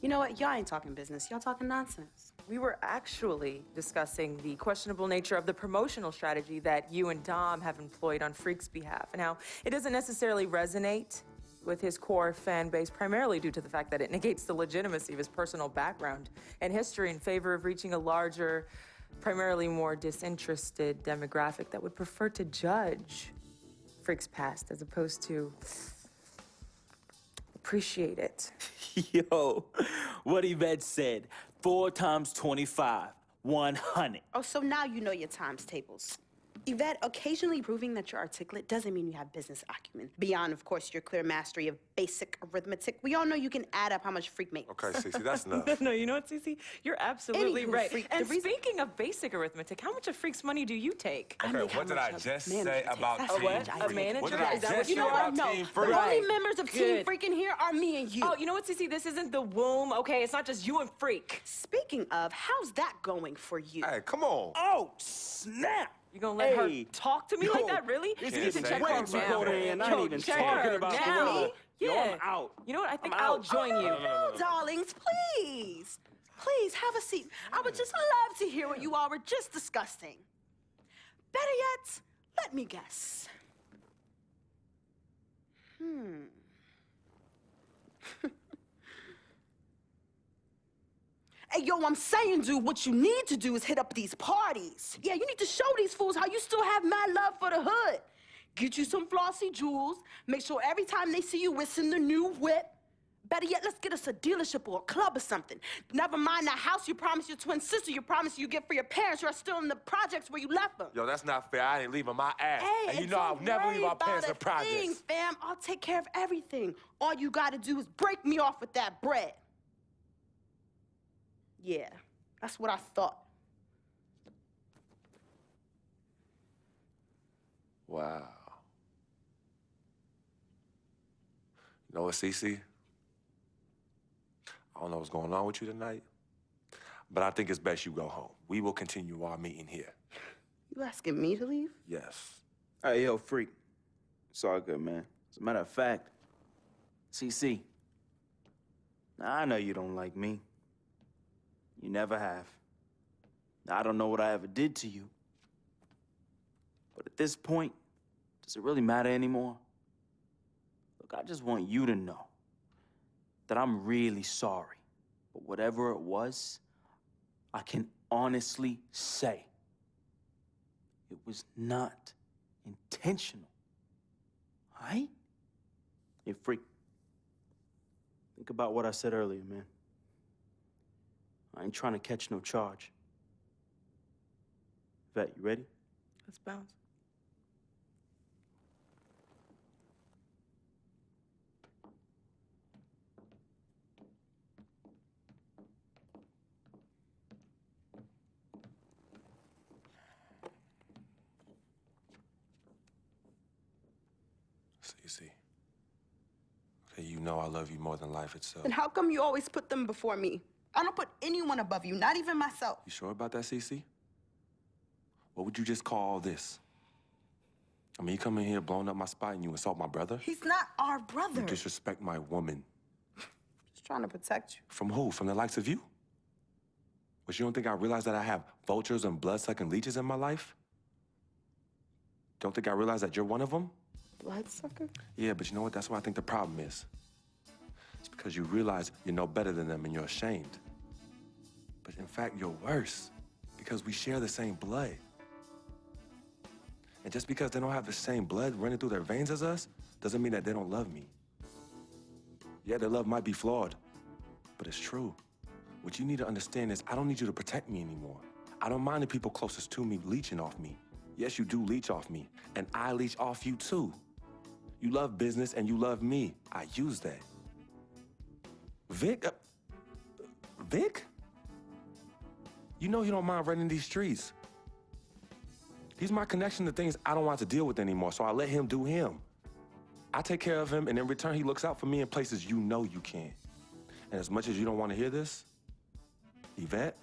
You know what? Y'all ain't talking business. Y'all talking nonsense. We were actually discussing the questionable nature of the promotional strategy that you and Dom have employed on Freak's behalf. And how it doesn't necessarily resonate with his core fan base, primarily due to the fact that it negates the legitimacy of his personal background and history in favor of reaching a larger, primarily more disinterested demographic that would prefer to judge Freak's past as opposed to appreciate it. Yo, what Yvette said, 4 times 25, 100. Oh, so now you know your times tables. Yvette, occasionally proving that you're articulate doesn't mean you have business acumen. Beyond, of course, your clear mastery of basic arithmetic, we all know you can add up how much freak makes. Okay, Cece, that's enough. No, you know what, Cece? You're absolutely Anywho, right. Freak, And speaking of basic arithmetic, how much of Freak's money do you take? Okay, what did I just say about That's Team what Freak? A manager? What did I Is that just what say you know? about No, Team the Freak? only members of Team Good. Freak in here are me and you. Oh, you know what, Cece? This isn't the womb, okay? It's not just you and Freak. Speaking of, how's that going for you? Hey, come on. Oh, snap! You gonna let her Hey. talk to me like that, really? This You is need to way check her too now. cold in. I Yo, ain't even check talking her about the now. weather. Yo, Yeah. I'm out. You know what? I think I'm I'll out. join you. No, darlings, please. Please, have a seat. I would just love to hear what you all were just discussing. Better yet, let me guess. Hey, yo, I'm saying, dude, what you need to do is hit up these parties. Yeah, you need to show these fools how you still have mad love for the hood. Get you some flossy jewels. Make sure every time they see you whistling the new whip. Better yet, let's get us a dealership or a club or something. Never mind that house you promised your twin sister you promised you get for your parents who are still in the projects where you left them. Yo, that's not fair. I ain't leaving my ass. Hey, and you know I'll don't never worry leave our about parents a in projects. thing, fam. I'll take care of everything. All you gotta do is break me off with that bread. Yeah, that's what I thought. Wow. You know what, Cece? I don't know what's going on with you tonight, but I think it's best you go home. We will continue our meeting here. You asking me to leave? Yes. Hey, yo, Freak. It's all good, man. As a matter of fact, CC, now, I know you don't like me. You never have. Now, I don't know what I ever did to you. But at this point, does it really matter anymore? Look, I just want you to know that I'm really sorry. But whatever it was, I can honestly say it was not intentional. All right? Hey, Freak. Think about what I said earlier, man. I ain't trying to catch no charge. Vet, you ready? Let's bounce. Cece. Okay, you know I love you more than life itself. And how come you always put them before me? I don't put anyone above you, not even myself. You sure about that, Cece? What would you just call all this? I mean, you come in here blowing up my spot and you insult my brother? He's not our brother. You disrespect my woman. Just trying to protect you. From who? From the likes of you? But you don't think I realize that I have vultures and blood-sucking leeches in my life? Don't think I realize that you're one of them? Bloodsucker? Yeah, but you know what? That's what I think the problem is. It's because you realize you're no better than them and you're ashamed. But in fact, you're worse because we share the same blood. And just because they don't have the same blood running through their veins as us, doesn't mean that they don't love me. Yeah, their love might be flawed, but it's true. What you need to understand is I don't need you to protect me anymore. I don't mind the people closest to me leeching off me. Yes, you do leech off me, and I leech off you too. You love business and you love me. I use that. Vic? Vic? You know he don't mind running these streets. He's my connection to things I don't want to deal with anymore, so I let him do him. I take care of him, and in return, he looks out for me in places you know you can't. And as much as you don't want to hear this, Yvette,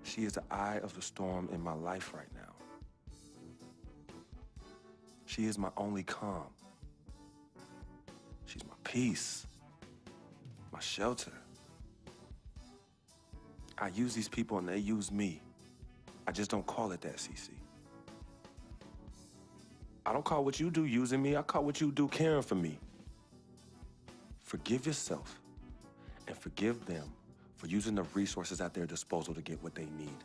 she is the eye of the storm in my life right now. She is my only calm. She's my peace, my shelter. I use these people and they use me. I just don't call it that, Cece. I don't call what you do using me. I call what you do caring for me. Forgive yourself and forgive them for using the resources at their disposal to get what they need.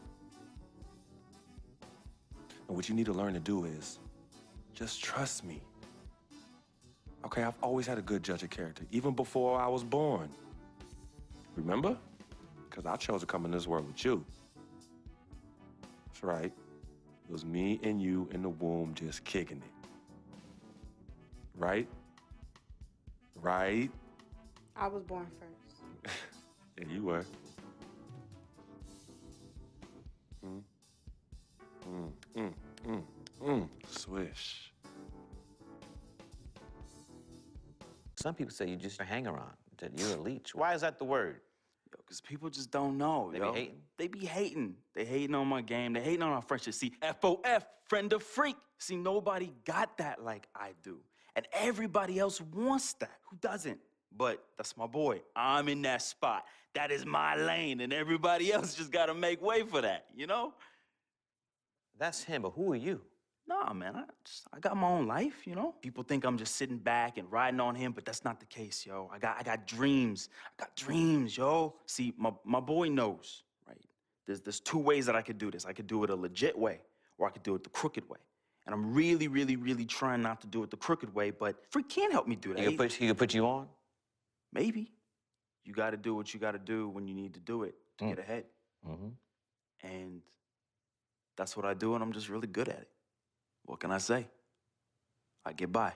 And what you need to learn to do is just trust me. Okay, I've always had a good judge of character, even before I was born. Remember? Because I chose to come in this world with you. That's right. It was me and you in the womb just kicking it. Right? Right? I was born first. Yeah, you were. Swish. Some people say you just a hanger-on, that you're a leech. Why is that the word? Yo, because people just don't know, They yo. be hating? They be hating. They hating on my game. They hating on our friendship. See, FOF, friend of freak. See, nobody got that like I do. And everybody else wants that. Who doesn't? But that's my boy. I'm in that spot. That is my lane, and everybody else just gotta make way for that, you know? That's him, but who are you? Nah, man, I got my own life, you know? People think I'm just sitting back and riding on him, but that's not the case, yo. I got dreams. I got dreams, yo. See, my boy knows, right? There's two ways that I could do this. I could do it a legit way, or I could do it the crooked way. And I'm really, really, really trying not to do it the crooked way, but Freak can't help me do that. He could put you on? Maybe. You gotta do what you gotta do when you need to do it to get ahead. And that's what I do, and I'm just really good at it. What can I say? I get by,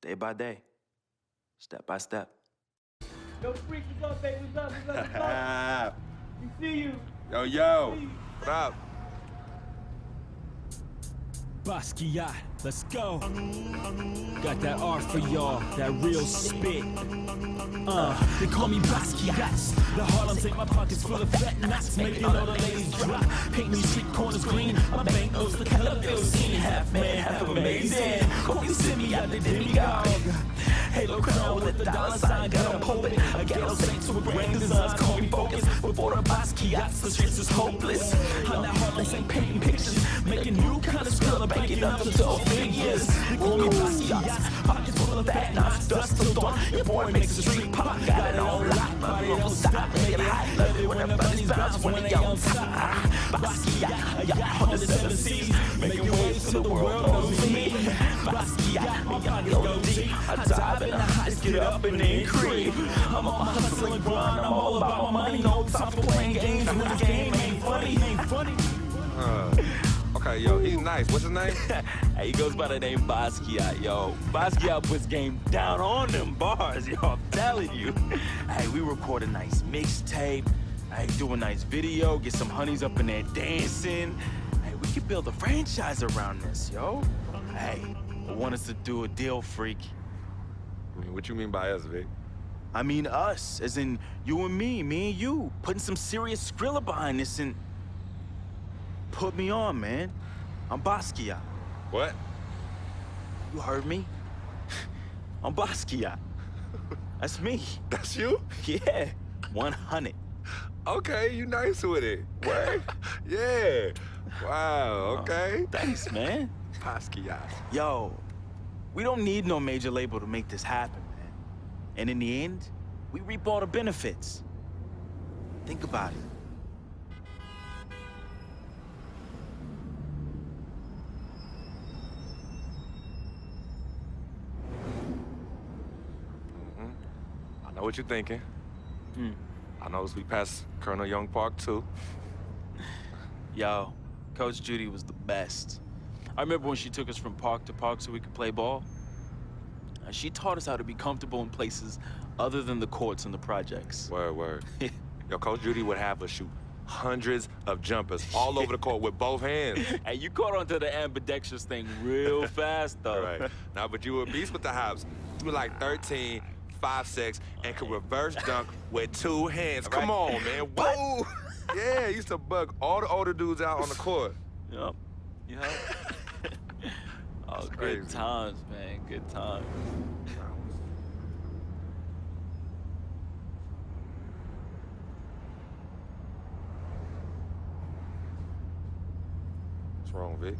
day by day, step by step. Yo, Freak, what's up, baby? What's up? We see you. Yo, what up? Basquiat, let's go. Got that art for y'all, that real spit. They call me Basquiat. The Harlem's ain't my pockets full of fat knots, making all the ladies drop. Paint me street corners green, my bank notes the color bill scene. Half man, half amazing. Call me Simi out the demigod. Halo crown with the dollar sign, got a pulpit. A ghetto saints with grand designs, call me focus. Before the Basquiats, the streets is hopeless. I'm that Harlem's ain't painting pictures, making new kind of skill, banking up to 12 figures. They call me Basquiat, pockets full of fat knots, dust till dawn. Your boy makes the street pop, got it on lock, but it don't stop, make it hot. Love it when the bunnies bounce when they on top. Basquiat, I got 107 C's, making waves so the world knows me. Basquiat, my pockets go deep. I dive in the heights, get up and then creep. I'm on my hustle and grind, I'm all about my money. No time for playing games when the game ain't funny. Okay, yo, he's nice. What's his name? Hey, he goes by the name Basquiat, yo. Basquiat puts game down on them bars, yo, I'm telling you. Hey, we record a nice mixtape. Hey, do a nice video, get some honeys up in there dancing. Hey, we could build a franchise around this, yo. Hey, I want us to do a deal, Freak. What you mean by us, Vic? I mean us, as in you and me and you. Putting some serious Skrilla behind this and... Put me on, man. I'm Basquiat. What? You heard me? I'm Basquiat. That's me. That's you? Yeah, 100. Okay, you nice with it. What? Yeah. Wow, okay. Thanks, man. Basquiat. Yo, we don't need no major label to make this happen, man. And in the end, we reap all the benefits. Think about it. I know what you're thinking. I noticed we passed Colonel Young Park, too. Yo, Coach Judy was the best. I remember when she took us from park to park so we could play ball. She taught us how to be comfortable in places other than the courts and the projects. Word. Yo, Coach Judy would have us shoot hundreds of jumpers all over the court with both hands. Hey, you caught onto the ambidextrous thing real fast, though. Right. Nah, but you were a beast with the hops. You were like 13, 5'6", and could reverse dunk with two hands. Right. Come on, man. Whoa! Yeah, used to bug all the older dudes out on the court. Yep. Oh, good crazy. times, man. Good times. What's wrong, Vic?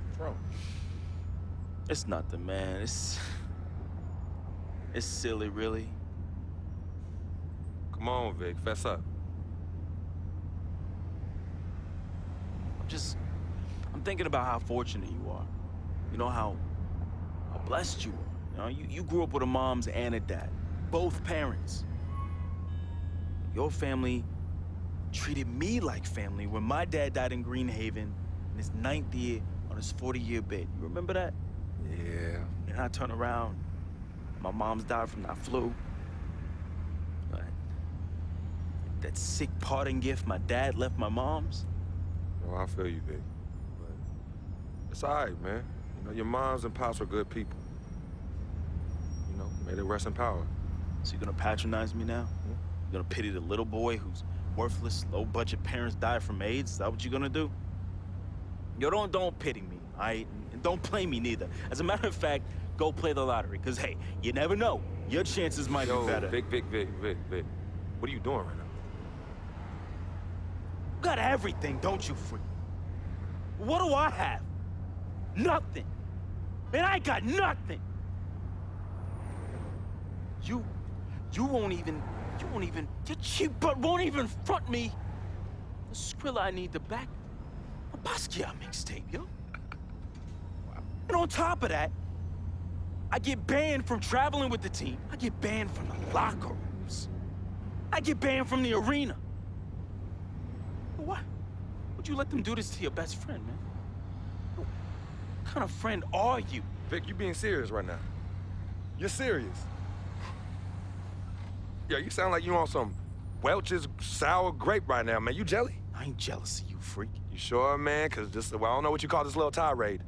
What's wrong? It's nothing, man. It's silly, really. Come on, Vic. Fess up. I'm thinking about how fortunate you are. You know, how blessed you are. You know, you grew up with a mom's and a dad, both parents. Your family treated me like family when my dad died in Greenhaven in his 9th year on his 40-year bid. You remember that? Yeah. And I turn around, my mom's died from that flu. That sick parting gift my dad left my mom's. Oh, I feel you, Vic. But it's all right, man. You know, your moms and pops are good people. You know, may they rest in power. So you gonna patronize me now? Hmm? You gonna pity the little boy whose worthless, low-budget parents died from AIDS? Is that what you gonna do? Yo, don't pity me, all right? And don't play me neither. As a matter of fact, go play the lottery, because, hey, you never know. Your chances might be better. Vic. What are you doing right now? You got everything, don't you, freak? What do I have? Nothing. And I got nothing. You won't even, your cheap butt won't even front me the Skrilla I need to back a Basquiat mixtape, yo. And on top of that, I get banned from traveling with the team. I get banned from the locker rooms. I get banned from the arena. Why would you let them do this to your best friend, man? What kind of friend are you? Vic, you being serious right now. You're serious. Yeah, you sound like you on some Welch's sour grape right now, man. You jelly? I ain't jealous of you, freak. You sure, man? Because this, well, I don't know what you call this little tirade.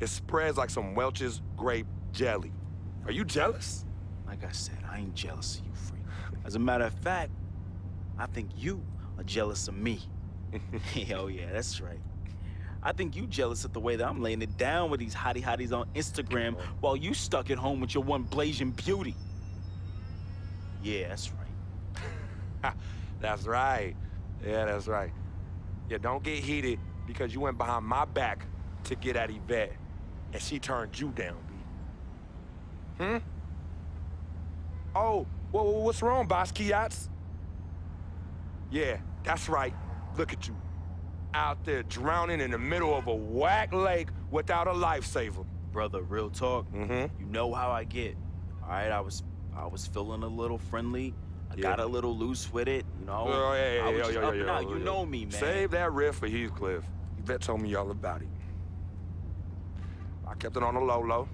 It spreads like some Welch's grape jelly. Are you jealous? Like I said, I ain't jealous of you, freak. As a matter of fact, I think you are jealous of me. Oh yeah, that's right. I think you jealous of the way that I'm laying it down with these hotties on Instagram while you stuck at home with your one blazing beauty. Yeah, that's right. That's right. Yeah, that's right. Yeah, don't get heated because you went behind my back to get at Yvette, and she turned you down, B. Hmm? Oh, what's wrong, Basquiats? Yeah, that's right. Look at you. Out there drowning in the middle of a whack lake without a lifesaver. Brother, real talk. Mm-hmm. You know how I get. All right, I was feeling a little friendly. I got a little loose with it, you know. I was just up and out. You know me, man. Save that riff for Heathcliff. Yvette told me all about it. I kept it on the low.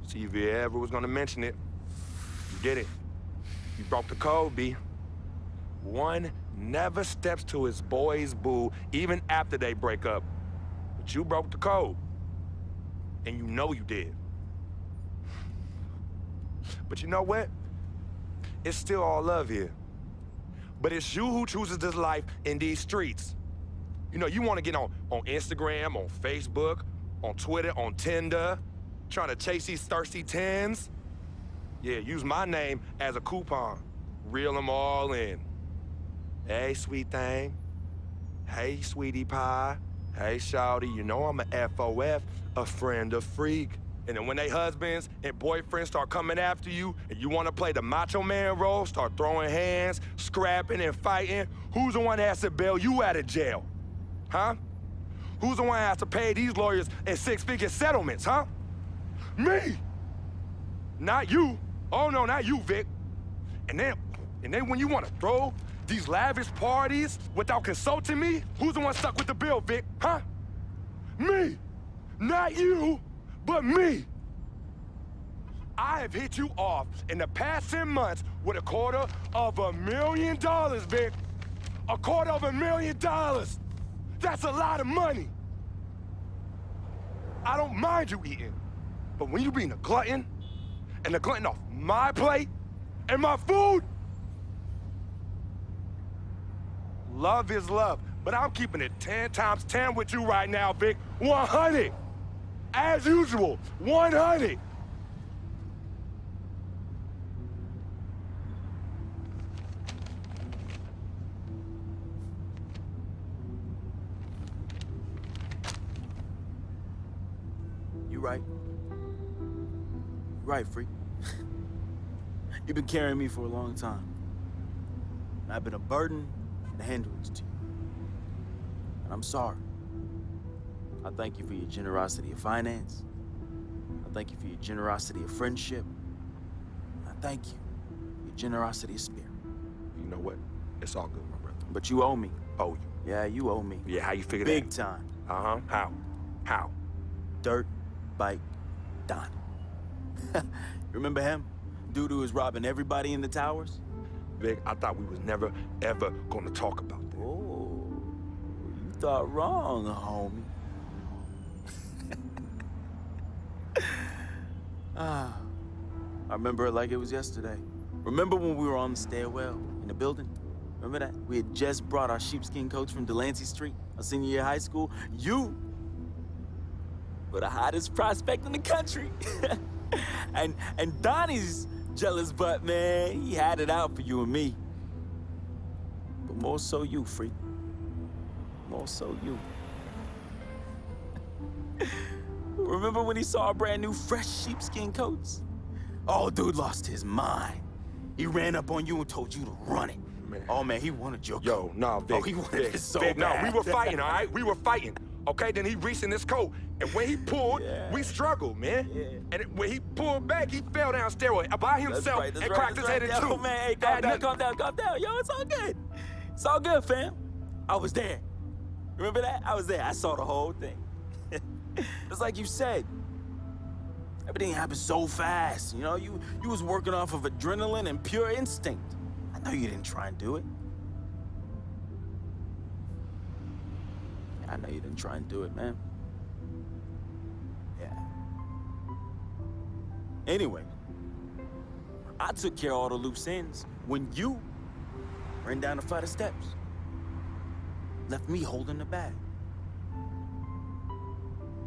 See if you ever was gonna mention it. You did it. You broke the code, B. One never steps to his boy's boo, even after they break up. But you broke the code. And you know you did. But you know what? It's still all love here. But it's you who chooses this life in these streets. You know, you want to get on Instagram, on Facebook, on Twitter, on Tinder, trying to chase these thirsty tens. Yeah, use my name as a coupon. Reel them all in. Hey, sweet thing. Hey, sweetie pie. Hey, shawty, you know I'm a FOF, a friend of freak. And then when they husbands and boyfriends start coming after you and you want to play the macho man role, start throwing hands, scrapping and fighting, who's the one that has to bail you out of jail? Huh? Who's the one that has to pay these lawyers in six-figure settlements, huh? Me! Not you. Oh, no, not you, Vic. And then when you want to throw these lavish parties without consulting me, who's the one stuck with the bill, Vic, huh? Me! Not you! But me! I have hit you off in the past 10 months with $250,000, Vic. $250,000! That's a lot of money. I don't mind you eating, but when you being a glutton, and a glutton off my plate and my food, love is love, but I'm keeping it 10 times 10 with you right now, Vic. 100! As usual, 100! You right. You right, freak. You've been carrying me for a long time. And I've been a burden and a hindrance to you. And I'm sorry. I thank you for your generosity of finance. I thank you for your generosity of friendship. I thank you for your generosity of spirit. You know what? It's all good, my brother. But you owe me. Owe you? Yeah, you owe me. Yeah, how you figure Big that? time. Uh-huh. How? How? Dirt Bike Donnie. Remember him? Dude who was robbing everybody in the towers? Vic, I thought we was never, ever gonna talk about that. Oh, you thought wrong, homie. I remember it like it was yesterday. Remember when we were on the stairwell in the building? Remember that? We had just brought our sheepskin coats from Delancey Street, our senior year of high school. You were the hottest prospect in the country. and Donnie's jealous butt, man, he had it out for you and me. But more so you, freak. More so you. Remember when he saw our brand new fresh sheepskin coats? Oh, dude lost his mind. He ran up on you and told you to run it. Man. Oh, man, he wanted your Yo, coat. no, Vic. Oh, he wanted it so Vic, bad. no, we were fighting, all right? We were fighting. Okay, then he reached in his coat, and when he pulled, we struggled, man. Yeah. And when he pulled back, he fell down steroid by himself and cracked his head in two. Yo, man, hey, calm down. Yo, it's all good. It's all good, fam. I was there. Remember that? I was there. I saw the whole thing. It's like you said. Everything happened so fast, you know? You was working off of adrenaline and pure instinct. I know you didn't try and do it. I know you didn't try and do it, man. Yeah. Anyway, I took care of all the loose ends when you ran down the flight of steps. Left me holding the bag.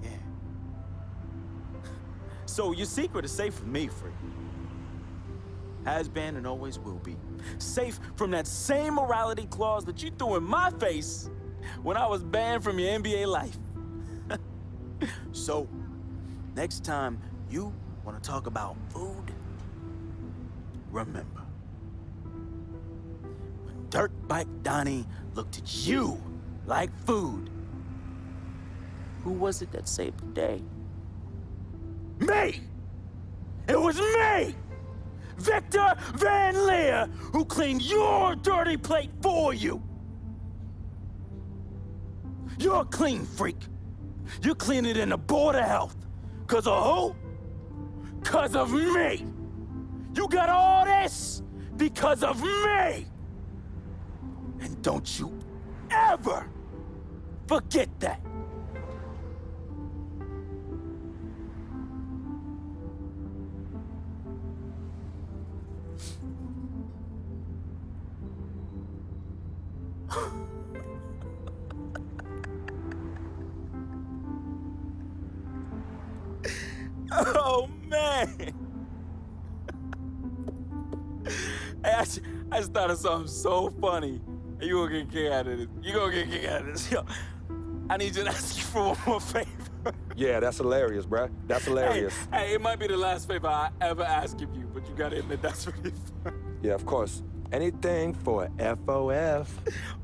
Yeah. So your secret is safe from me, freak. Has been and always will be. Safe from that same morality clause that you threw in my face when I was banned from your NBA life. So, next time you want to talk about food, remember, when Dirt Bike Donnie looked at you like food, who was it that saved the day? Me! It was me! Victor Van Leer, who cleaned your dirty plate for you! You're a clean freak. You're cleaning in the Board of Health. 'Cause of who? 'Cause of me. You got all this because of me. And don't you ever forget that. Oh, man. Hey, I just thought of something so funny. You gonna get a kick out of this. You gonna get a kick out of this. Yo, I need you to ask you for one more favor. Yeah, that's hilarious, bruh. That's hilarious. Hey, it might be the last favor I ever ask of you, but you gotta admit that's really fun. Yeah, of course. Anything for FOF.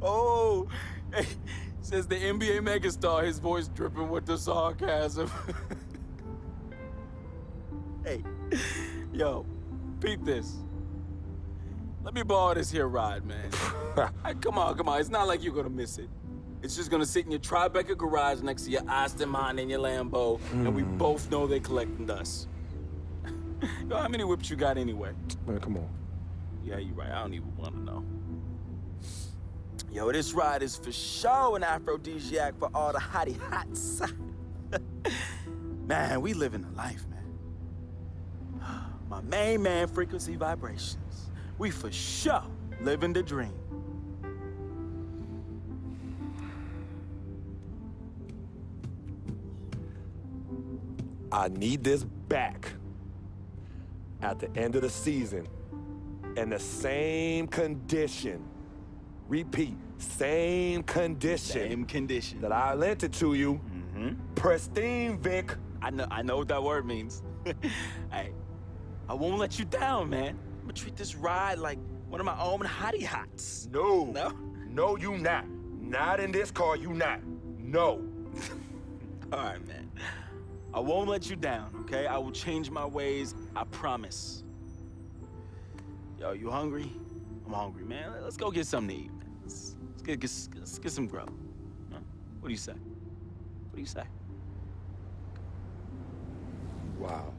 Oh, hey, says the NBA megastar, his voice dripping with the sarcasm. Hey, yo, peep this. Let me borrow this here ride, man. Hey, come on. It's not like you're gonna miss it. It's just gonna sit in your Tribeca garage next to your Aston Martin and your Lambo, and we both know they're collecting dust. Yo, how many whips you got anyway? Man, come on. Yeah, you're right. I don't even want to know. Yo, this ride is for sure an aphrodisiac for all the hottie hots. Man, we living the life, man. My main man, Frequency Vibrations. We for sure living the dream. I need this back at the end of the season in the same condition. Repeat, same condition. Same condition. That I lent it to you. Pristine, Vic. I know what that word means. Hey, I won't let you down, man. I'm gonna treat this ride like one of my own hottie hots. No. No? No, you not. Not in this car, you not. No. All right, man. I won't let you down, okay? I will change my ways, I promise. Yo, you hungry? I'm hungry, man. Let's go get something to eat. Let's get some grub. Huh? What do you say? What do you say? Wow.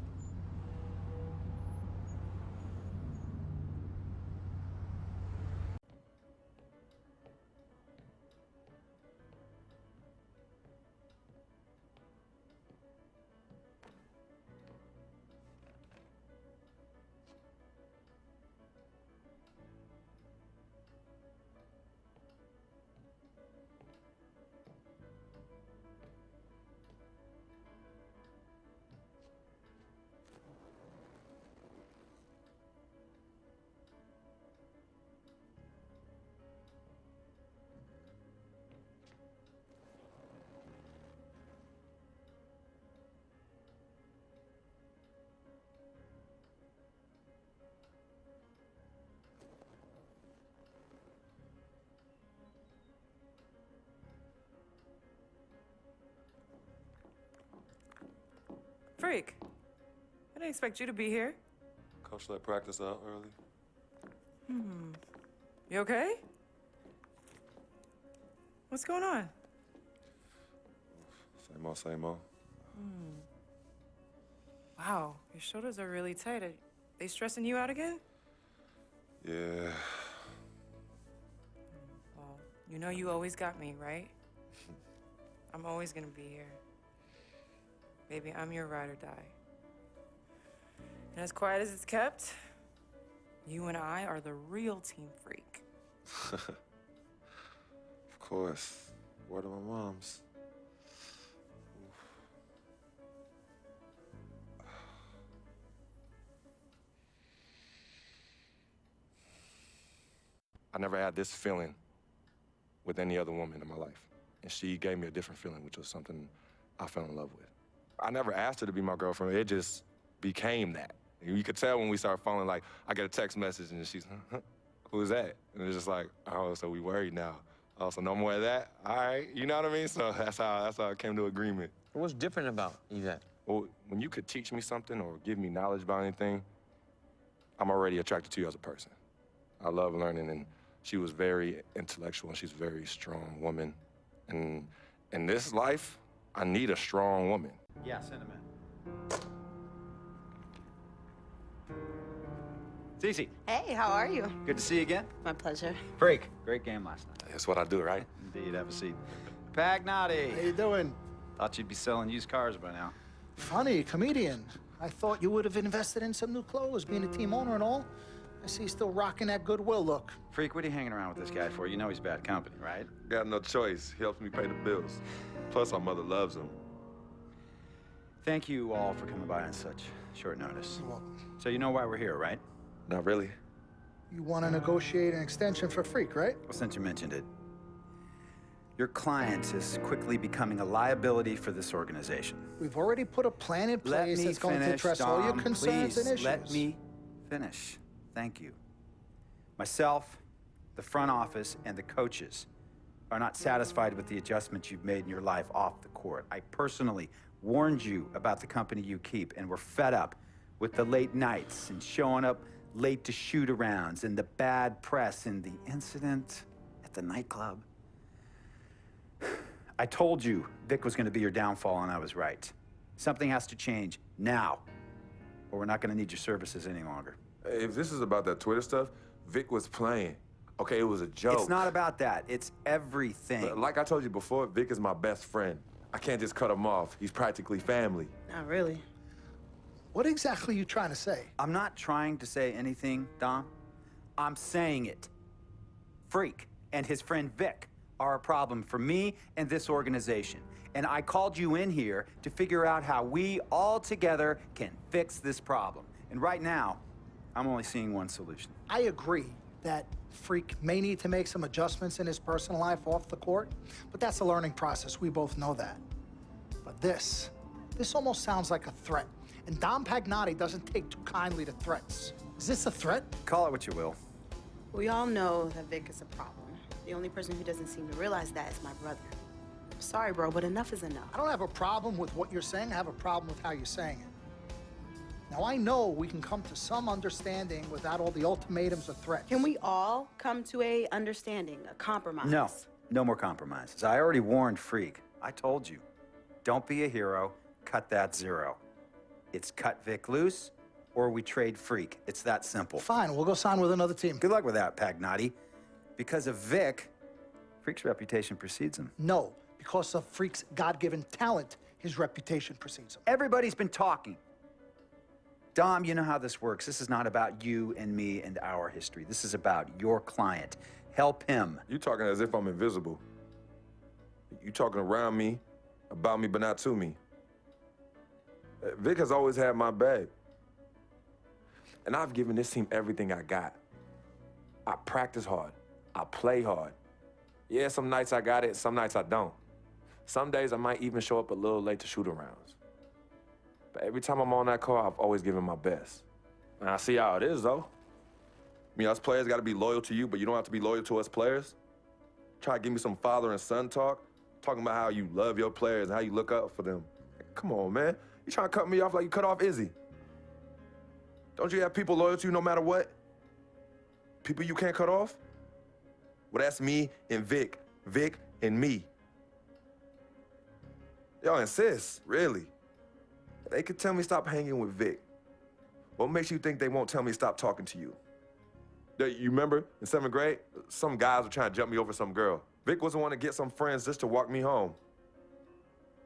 Freak, I didn't expect you to be here. Coach let practice out early. You okay? What's going on? Same old, same old. Wow, your shoulders are really tight. Are they stressing you out again? Yeah. Well, you know you always got me, right? I'm always gonna be here. Baby, I'm your ride or die. And as quiet as it's kept, you and I are the real Team Freak. Of course. Word of my mom's. I never had this feeling with any other woman in my life. And she gave me a different feeling, which was something I fell in love with. I never asked her to be my girlfriend. It just became that. You could tell when we started falling, like, I get a text message and she's, huh? Who's that? And it's just like, oh, so we worried now. Oh, so no more of that? All right, you know what I mean? So that's how I came to agreement. What's different about Yvette? Well, when you could teach me something or give me knowledge about anything, I'm already attracted to you as a person. I love learning, and she was very intellectual, and she's a very strong woman. And in this life, I need a strong woman. Yeah, send him in. Cece, Hey, how are you? good to see you again. My pleasure. Freak, great game last night. That's what I do, right? Indeed, have a seat. Pagnotti. How you doing? Thought you'd be selling used cars by now. Funny, comedian. I thought you would have invested in some new clothes, being a team owner and all. I see you still rocking that Goodwill look. Freak, what are you hanging around with this guy for? You know he's bad company, right? Got no choice. He helps me pay the bills. Plus, our mother loves him. Thank you all for coming by on such short notice. You're welcome. So you know why we're here, right? Not really. You want to negotiate an extension for Freak, right? Well, since you mentioned it, your client is quickly becoming a liability for this organization. We've already put a plan in place that's going to address all your concerns and issues. Let me finish. Thank you. Myself, the front office, and the coaches are not satisfied with the adjustments you've made in your life off the court. I personally warned you about the company you keep, and we're fed up with the late nights and showing up late to shoot-arounds and the bad press and the incident at the nightclub. I told you Vic was going to be your downfall, and I was right. Something has to change now, or we're not going to need your services any longer. If this is about that Twitter stuff, Vic was playing. Okay, it was a joke. It's not about that. It's everything. But like I told you before, Vic is my best friend. I can't just cut him off. He's practically family. Not really. What exactly are you trying to say? I'm not trying to say anything, Dom. I'm saying it. Freak and his friend Vic are a problem for me and this organization. And I called you in here to figure out how we all together can fix this problem. And right now, I'm only seeing one solution. I agree that Freak may need to make some adjustments in his personal life off the court, but that's a learning process. We both know that. But this almost sounds like a threat. And Dom Pagnotti doesn't take too kindly to threats. Is this a threat? Call it what you will. We all know that Vic is a problem. The only person who doesn't seem to realize that is my brother. Sorry, bro, but enough is enough. I don't have a problem with what you're saying. I have a problem with how you're saying it. Now, I know we can come to some understanding without all the ultimatums or threats. Can we all come to a understanding, a compromise? No, no more compromises. I already warned Freak. I told you. Don't be a hero. Cut that zero. It's cut Vic loose, or we trade Freak. It's that simple. Fine, we'll go sign with another team. Good luck with that, Pagnotti. Because of Vic, Freak's reputation precedes him. No, because of Freak's God-given talent, his reputation precedes him. Everybody's been talking. Dom, you know how this works. This is not about you and me and our history. This is about your client. Help him. You talking as if I'm invisible. You talking around me, about me, but not to me. Vic has always had my back. And I've given this team everything I got. I practice hard. I play hard. Yeah, some nights I got it, some nights I don't. Some days I might even show up a little late to shoot arounds. But every time I'm on that call, I've always given my best. And I see how it is, though. I mean, us players got to be loyal to you, but you don't have to be loyal to us players. Try to give me some father and son talk, talking about how you love your players and how you look up for them. Come on, man. You trying to cut me off like you cut off Izzy. Don't you have people loyal to you no matter what? People you can't cut off? Well, that's me and Vic. Vic and me. Y'all insist, really. They could tell me stop hanging with Vic. What makes you think they won't tell me stop talking to you? You remember in 7th grade, some guys were trying to jump me over some girl. Vic was the one to get some friends just to walk me home.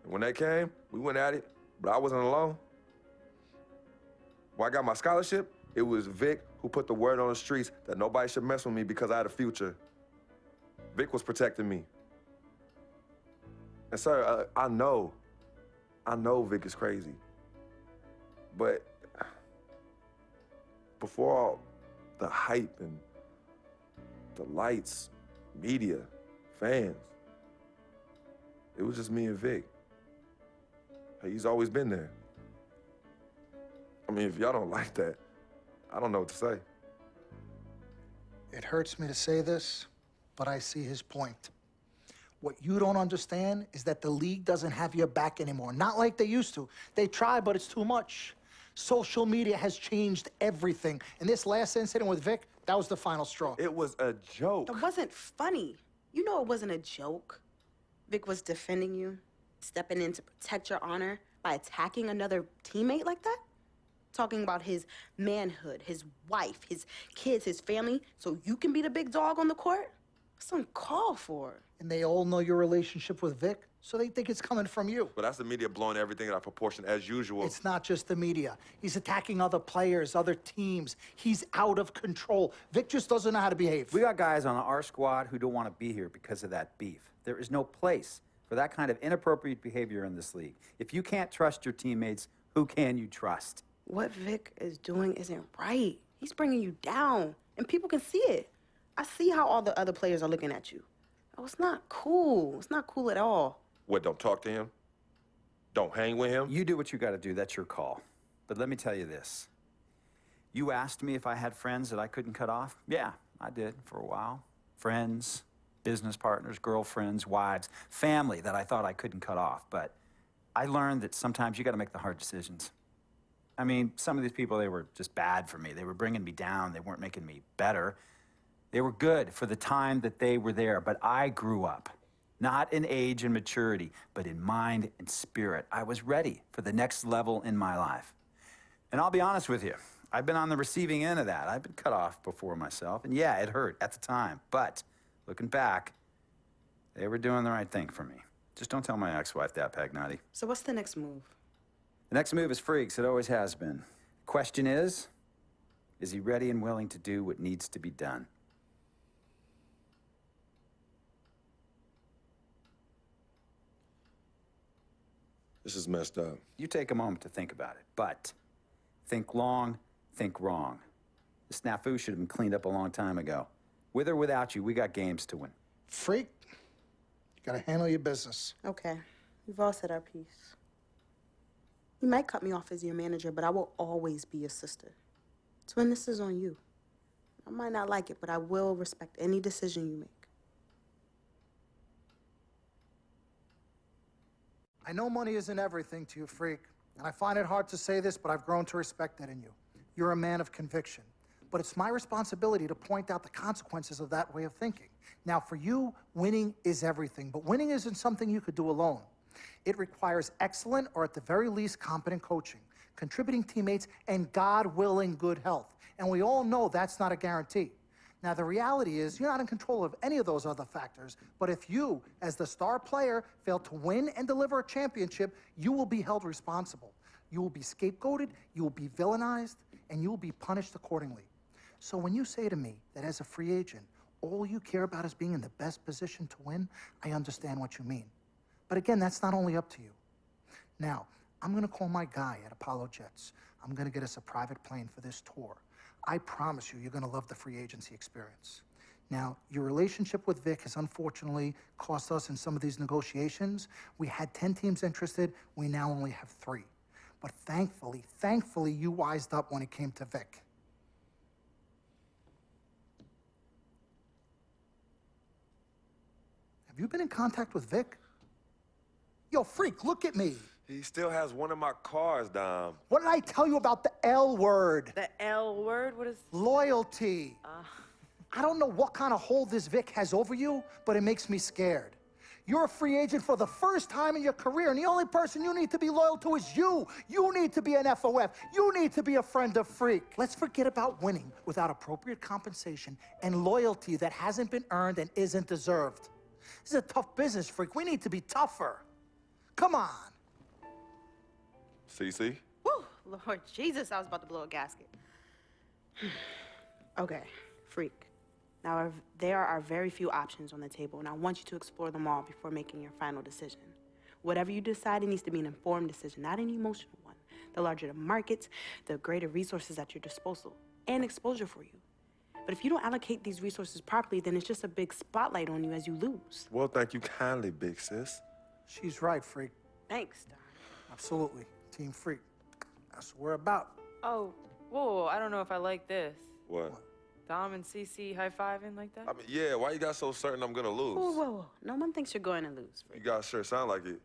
And when they came, we went at it, but I wasn't alone. When I got my scholarship, it was Vic who put the word on the streets that nobody should mess with me because I had a future. Vic was protecting me. And sir, I know Vic is crazy. But before all the hype and the lights, media, fans, it was just me and Vic. He's always been there. I mean, if y'all don't like that, I don't know what to say. It hurts me to say this, but I see his point. What you don't understand is that the league doesn't have your back anymore. Not like they used to. They try, but it's too much. Social media has changed everything. And this last incident with Vic, that was the final straw. It was a joke. It wasn't funny. You know it wasn't a joke. Vic was defending you, stepping in to protect your honor by attacking another teammate like that? Talking about his manhood, his wife, his kids, his family, so you can be the big dog on the court? That's uncalled for. And they all know your relationship with Vic, so they think it's coming from you. But that's the media blowing everything out of proportion as usual. It's not just the media. He's attacking other players, other teams. He's out of control. Vic just doesn't know how to behave. We got guys on our squad who don't want to be here because of that beef. There is no place for that kind of inappropriate behavior in this league. If you can't trust your teammates, who can you trust? What Vic is doing isn't right. He's bringing you down, and people can see it. I see how all the other players are looking at you. Oh, it's not cool. It's not cool at all. What, don't talk to him? Don't hang with him? You do what you got to do. That's your call. But let me tell you this. You asked me if I had friends that I couldn't cut off? Yeah, I did for a while. Friends, business partners, girlfriends, wives, family that I thought I couldn't cut off. But I learned that sometimes you got to make the hard decisions. I mean, some of these people, they were just bad for me. They were bringing me down. They weren't making me better. They were good for the time that they were there, but I grew up. Not in age and maturity, but in mind and spirit. I was ready for the next level in my life. And I'll be honest with you, I've been on the receiving end of that. I've been cut off before myself, and yeah, it hurt at the time. But looking back, they were doing the right thing for me. Just don't tell my ex-wife that, Pagnotti. So what's the next move? The next move is Freaks. It always has been. Question is he ready and willing to do what needs to be done? This is messed up. You take a moment to think about it, but think long, think wrong. The snafu should have been cleaned up a long time ago. With or without you, we got games to win. Freak, you gotta handle your business. Okay, we've all said our piece. You might cut me off as your manager, but I will always be your sister. Twin, this is on you. I might not like it, but I will respect any decision you make. I know money isn't everything to you, Freak, and I find it hard to say this, but I've grown to respect that in you. You're a man of conviction. But it's my responsibility to point out the consequences of that way of thinking. Now, for you, winning is everything, but winning isn't something you could do alone. It requires excellent, or at the very least, competent coaching, contributing teammates, and God willing, good health. And we all know that's not a guarantee. Now, the reality is you're not in control of any of those other factors, but if you, as the star player, fail to win and deliver a championship, you will be held responsible. You will be scapegoated, you will be villainized, and you will be punished accordingly. So when you say to me that as a free agent, all you care about is being in the best position to win, I understand what you mean. But again, that's not only up to you. Now, I'm gonna call my guy at Apollo Jets. I'm gonna get us a private plane for this tour. I promise you're gonna love the free agency experience. Now, your relationship with Vic has unfortunately cost us in some of these negotiations. We had 10 teams interested, we now only have 3. But thankfully, you wised up when it came to Vic. Have you been in contact with Vic? Yo, Freak, look at me. He still has one of my cars, Dom. What did I tell you about the L word? The L word? What is... Loyalty. I don't know what kind of hold this Vic has over you, but it makes me scared. You're a free agent for the first time in your career, and the only person you need to be loyal to is you. You need to be an FOF. You need to be a friend of Freak. Let's forget about winning without appropriate compensation and loyalty that hasn't been earned and isn't deserved. This is a tough business, Freak. We need to be tougher. Come on. CC? Woo, Lord Jesus, I was about to blow a gasket. Okay, Freak. Now, there are very few options on the table, and I want you to explore them all before making your final decision. Whatever you decide, it needs to be an informed decision, not an emotional one. The larger the market, the greater resources at your disposal and exposure for you. But if you don't allocate these resources properly, then it's just a big spotlight on you as you lose. Well, thank you kindly, big sis. She's right, Freak. Thanks, Don. Absolutely. Team Freak. That's what we're about. Oh, whoa, I don't know if I like this. What? Dom and CC high-fiving like that? I mean, yeah, why you got so certain I'm gonna lose? Whoa. No one thinks you're going to lose, Freak. You guys sure sound like it.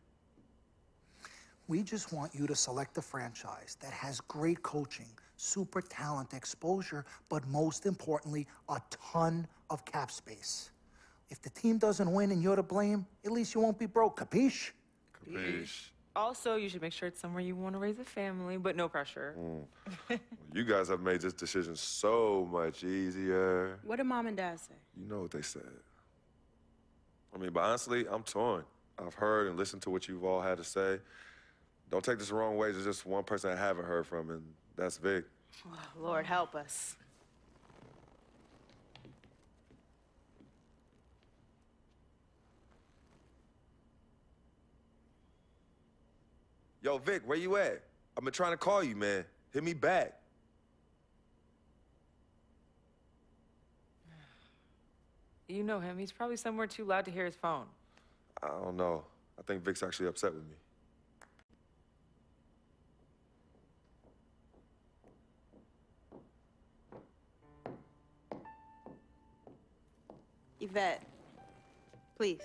We just want you to select a franchise that has great coaching, super talent, exposure, but most importantly, a ton of cap space. If the team doesn't win and you're to blame, at least you won't be broke, capiche? Capiche. Also, you should make sure it's somewhere you want to raise a family, but no pressure. Well, you guys have made this decision so much easier. What did Mom and Dad say? You know what they said. I mean, but honestly, I'm torn. I've heard and listened to what you've all had to say. Don't take this the wrong way. There's just one person I haven't heard from, and that's Vic. Oh, Lord, help us. Yo, Vic, where you at? I've been trying to call you, man. Hit me back. You know him. He's probably somewhere too loud to hear his phone. I don't know. I think Vic's actually upset with me. Yvette, please.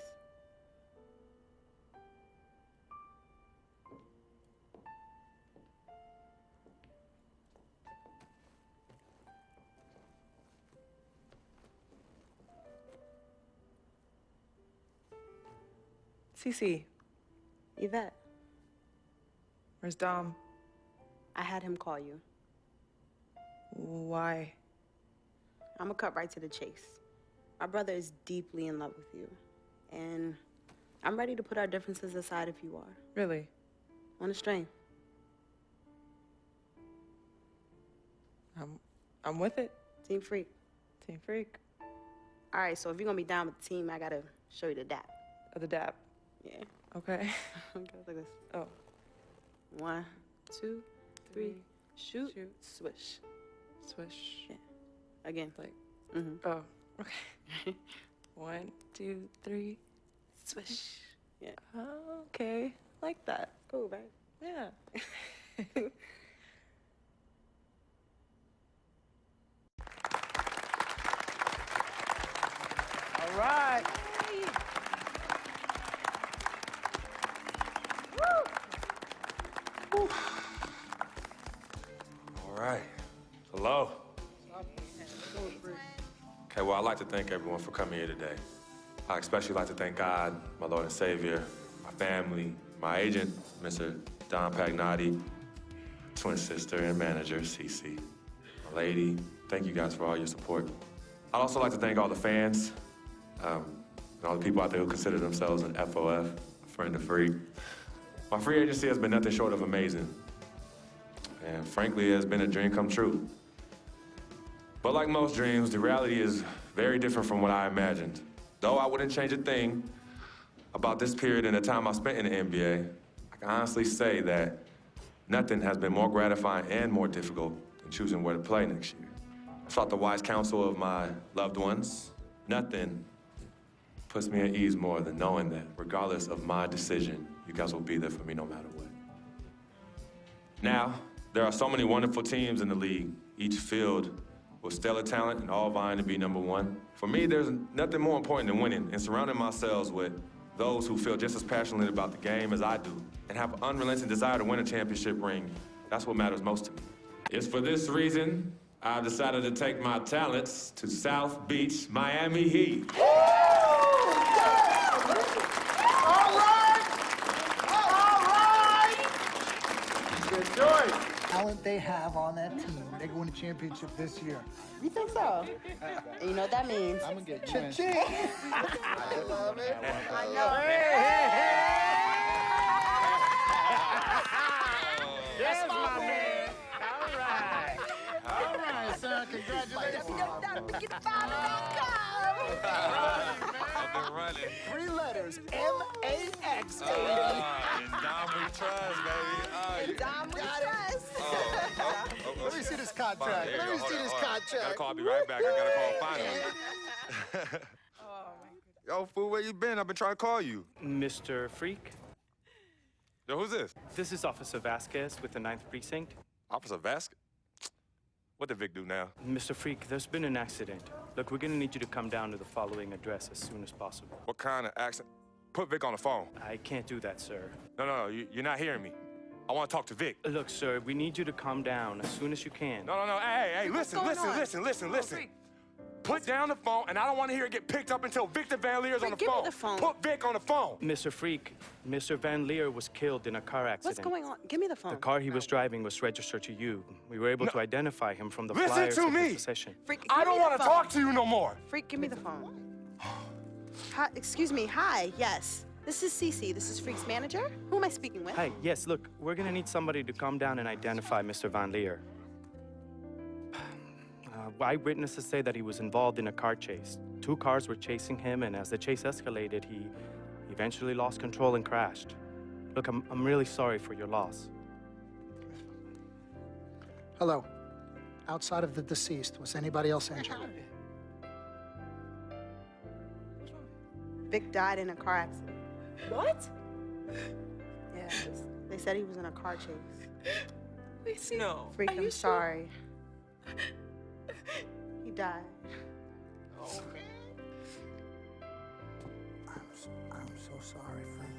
CC, Yvette, where's Dom? I had him call you. Why? I'm gonna cut right to the chase. My brother is deeply in love with you, and I'm ready to put our differences aside if you are. Really? On a string. I'm with it. Team Freak. Team Freak. All right, so if you're gonna be down with the team, I gotta show you the dap. Oh, the dap. Yeah. Okay. Okay, like this. Oh. 1, 2, 3, shoot, Shoot. swish. Swish. Yeah. Again. Like. Mm-hmm. Oh. Okay. 1, 2, 3. Swish. Yeah. Oh, okay. Like that. Cool, right? Yeah. All right. Woo! All right. Hello. Okay, well, I'd like to thank everyone for coming here today. I especially like to thank God, my Lord and Savior, my family, my agent, Mr. Don Pagnotti, twin sister and manager, Cece, my lady. Thank you guys for all your support. I'd also like to thank all the fans, and all the people out there who consider themselves an FOF, a friend of free. My free agency has been nothing short of amazing. And frankly, it has been a dream come true. But like most dreams, the reality is very different from what I imagined. Though I wouldn't change a thing about this period and the time I spent in the NBA, I can honestly say that nothing has been more gratifying and more difficult than choosing where to play next year. I sought the wise counsel of my loved ones. Nothing puts me at ease more than knowing that regardless of my decision, you guys will be there for me no matter what. Now, there are so many wonderful teams in the league, each filled with stellar talent and all vying to be number one. For me, there's nothing more important than winning and surrounding myself with those who feel just as passionately about the game as I do and have an unrelenting desire to win a championship ring. That's what matters most to me. It's for this reason I've decided to take my talents to South Beach, Miami Heat. All right! All right! Good choice. Talent they have on that team. They're going to championship this year. You think so? You know what that means? I'm gonna get you in. Cha-ching! I love it. I know. Yes, my man. All right, son. Congratulations. I've been running. 3 letters. M-A-X, baby. And Dom we trust, baby. Dom, we trust. Let me see this contract. Let me see this contract. I'll be right back. I gotta call finally. Yo, fool, where you been? I've been trying to call you. Mr. Freak, Yo, who's this? this is Officer Vasquez with the 9th Precinct. Officer Vasquez? What did Vic do now? Mr. Freak, there's been an accident. Look, we're gonna need you to come down to the following address as soon as possible. What kind of accident? Put Vic on the phone. I can't do that, sir. No, you're not hearing me. I want to talk to Vic. Look, sir, we need you to come down as soon as you can. No. Hey, listen. Put down the phone, and I don't want to hear it get picked up until Victor Van Leer's on the give phone. me the phone. Put Vic on the phone. Mr. Freak, Mr. Van Leer was killed in a car accident. What's going on? Give me the phone. The car he was driving was registered to you. We were able to identify him from the Listen flyers to in me. his possession. Freak, I give don't me the want to phone. talk to you no more. Freak, give me the phone. Hi, excuse me. Hi. Yes. This is Cece. This is Freak's manager. Who am I speaking with? Hi, yes, look, we're gonna need somebody to come down and identify Mr. Van Leer. Eyewitnesses say that he was involved in a car chase. 2 cars were chasing him, and as the chase escalated, he eventually lost control and crashed. Look, I'm really sorry for your loss. Hello. Outside of the deceased, was anybody else injured? Vic died in a car accident. What? Yeah, they said he was in a car chase. No. Freak, I'm sorry. He died. I'm so sorry, Frank.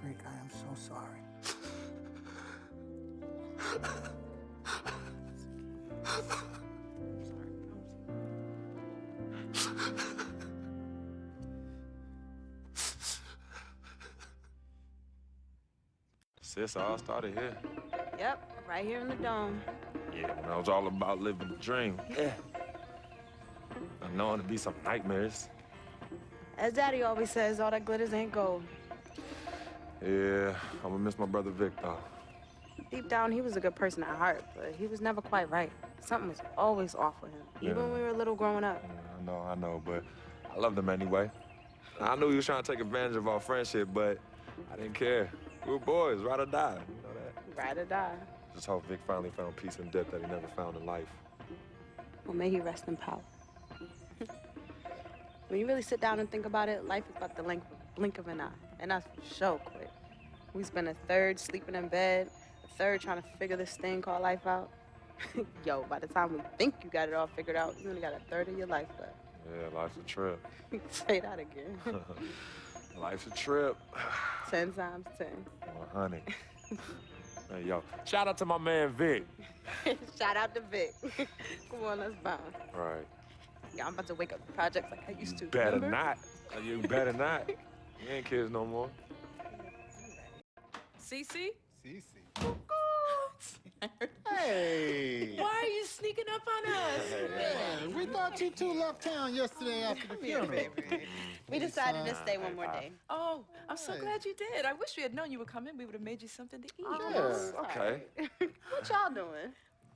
Freak, I am so sorry. Sis, all started here. Yep, right here in the dome. Yeah, when I was all about living the dream. Yeah. I know it'll be some nightmares. As Daddy always says, all that glitters ain't gold. Yeah, I'm gonna miss my brother Vic, though. Deep down, he was a good person at heart, but he was never quite right. Something was always off with him, even when we were little growing up. Yeah, I know, but I loved him anyway. I knew he was trying to take advantage of our friendship, but I didn't care. We were boys, ride or die, you know that? Ride or die. Just hope Vic finally found peace and depth that he never found in life. Well, may he rest in power. When you really sit down and think about it, life is about the blink of an eye. And that's for sure quick. We spend a third sleeping in bed, a third trying to figure this thing called life out. Yo, by the time we think you got it all figured out, you only got a third of your life left. Yeah, life's a trip. Say that again. Life's a trip. 10 times 10. Well, honey. Hey, yo, shout out to my man Vic. Shout out to Vic. Come on, let's bounce. All right. Yeah, I'm about to wake up the projects like I used to. Better remember? not. You better not. We ain't kids no more. Cece? Cece. Hey. Why are you sneaking up on us? Man, we thought you two left town yesterday after the funeral. We decided to stay one more day. Oh, I'm so glad you did. I wish we had known you were coming. We would have made you something to eat. Yes. Okay. What y'all doing?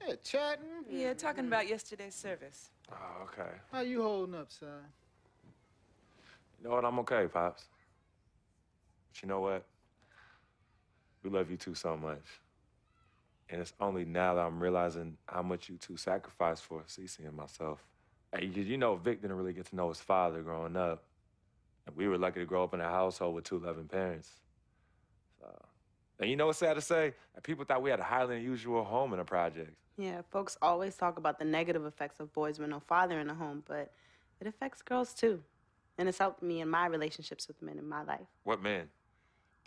Yeah, chatting. Yeah, talking about yesterday's service. Oh, okay. How you holding up, son? You know what? I'm okay, Pops. But you know what? We love you two so much. And it's only now that I'm realizing how much you two sacrificed for Cece and myself. Hey, you know, Vic didn't really get to know his father growing up. And we were lucky to grow up in a household with two loving parents. So, and you know what's sad to say? People thought we had a highly unusual home in the projects. Yeah, folks always talk about the negative effects of boys with no father in the home, but it affects girls too. And it's helped me in my relationships with men in my life. What man?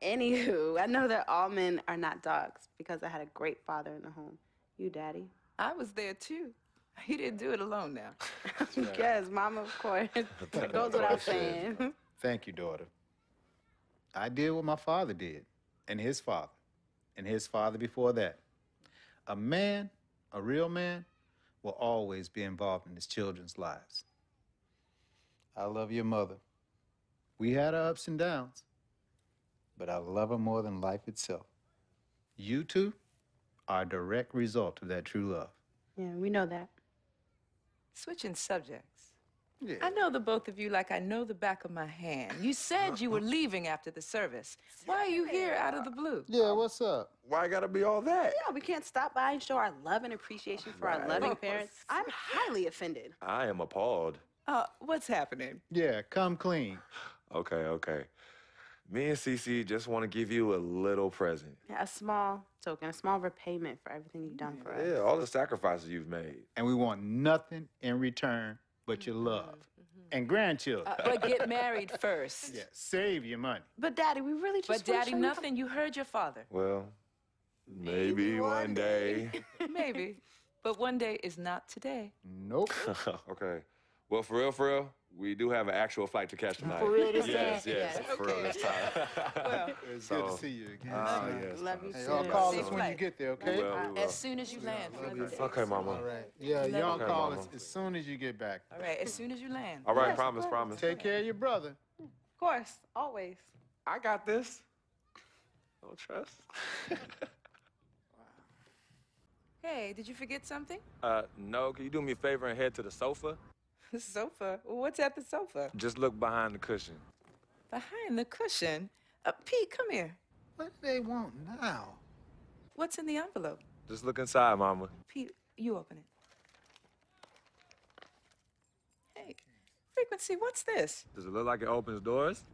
Anywho, I know that all men are not dogs because I had a great father in the home. You, Daddy. I was there too. He didn't do it alone now. Yes, Mama, of course. It goes without saying. Thank you, daughter. I did what my father did, and his father before that. A man, a real man, will always be involved in his children's lives. I love your mother. We had our ups and downs, but I love her more than life itself. You two are a direct result of that true love. Yeah, we know that. Switching subjects. Yeah. I know the both of you like I know the back of my hand. You said you were leaving after the service. Why are you here out of the blue? Yeah, what's up? Why gotta be all that? Yeah, we can't stop by and show our love and appreciation for our loving parents. I'm highly offended. I am appalled. What's happening? Yeah, come clean. Okay. Me and Cece just want to give you a little present. Yeah, a small token, a small repayment for everything you've done for us. Yeah, all the sacrifices you've made. And we want nothing in return but your love and grandchildren. But get married first. Yeah, save your money. But Daddy, we really just But wanna Daddy, show you nothing. You heard your father. Well, maybe one day. Maybe. But one day is not today. Nope. Okay. Well, for real, we do have an actual flight to catch tonight. For real this Yes, time? yes, for real this time. Well, It's So- good to see you again. Oh, yes. Love you Hey, too. y'all call Safe us when you flight. get there, okay? We will. as soon as you land. Okay, Mama. All right. Yeah, y'all Okay, call Mama. us as soon as you get back. All right, as soon as you land. All right, promise. Take care of your brother. Of course, always. I got this. No trust. Hey, did you forget something? No, can you do me a favor and head to the sofa? The sofa? What's at the sofa? Just look behind the cushion. Behind the cushion? Pete, come here. What do they want now? What's in the envelope? Just look inside, Mama. Pete, you open it. Hey, Frequency, what's this? Does it look like it opens doors?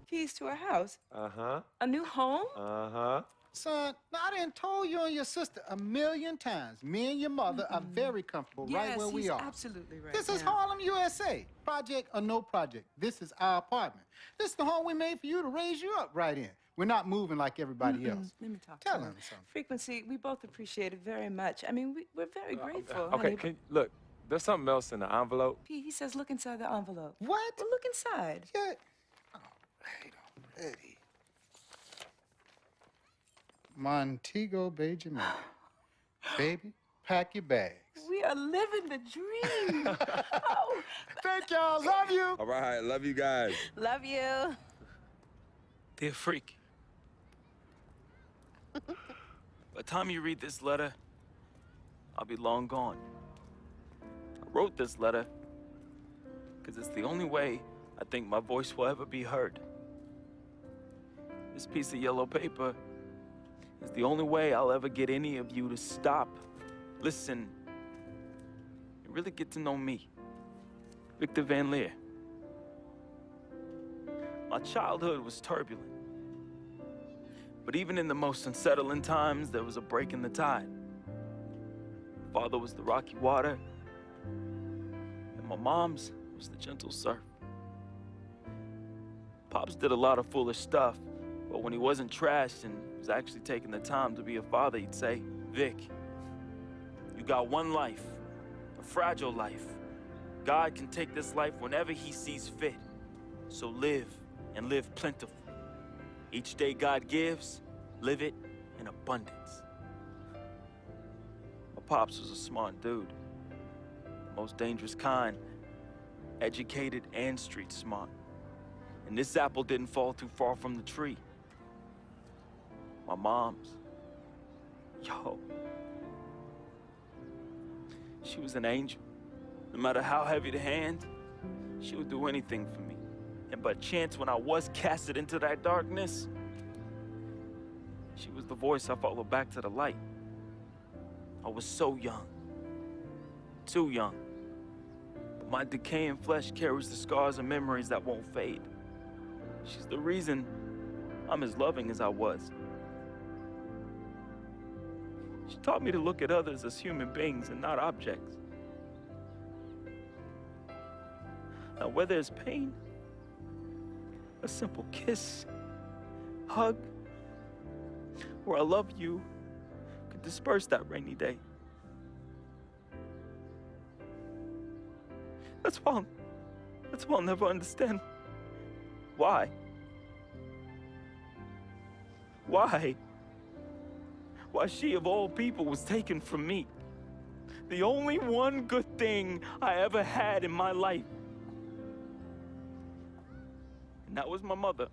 Keys to a house? Uh-huh. A new home? Uh-huh. Son, now, I done told you and your sister 1,000,000 times. Me and your mother are very comfortable right where we he's are. absolutely right. This is now. Harlem, USA. Project or no project. This is our apartment. This is the home we made for you to raise you up right in. We're not moving like everybody else. Let me talk Tell to him something. Frequency, we both appreciate it very much. I mean, we're very grateful. Okay, honey, look, there's something else in the envelope. Pete, he says look inside the envelope. What? Well, look inside. Yeah. Already. Montego Bay, Jamaica. Baby, pack your bags. We are living the dream. Oh, Thank y'all. Love you. All right, love you guys. Love you. Dear Freak, by the time you read this letter, I'll be long gone. I wrote this letter because it's the only way I think my voice will ever be heard. This piece of yellow paper is the only way I'll ever get any of you to stop, listen, and really get to know me, Victor Van Leer. My childhood was turbulent. But even in the most unsettling times, there was a break in the tide. Father was the rocky water, and my mom's was the gentle surf. Pops did a lot of foolish stuff, But when he wasn't trashed and was actually taking the time to be a father, he'd say, Vic, you got one life, a fragile life. God can take this life whenever he sees fit. So live, and live plentiful. Each day God gives, live it in abundance. My pops was a smart dude. The most dangerous kind. Educated and street smart. And this apple didn't fall too far from the tree. My mom's. Yo. She was an angel. No matter how heavy the hand, she would do anything for me. And by chance, when I was casted into that darkness, she was the voice I followed back to the light. I was so young. Too young. But my decaying flesh carries the scars and memories that won't fade. She's the reason I'm as loving as I was. She taught me to look at others as human beings and not objects. Now, where there's pain, a simple kiss, hug, or I love you could disperse that rainy day. That's why I'll never understand why. Why she of all people was taken from me. The only one good thing I ever had in my life. And that was my mother.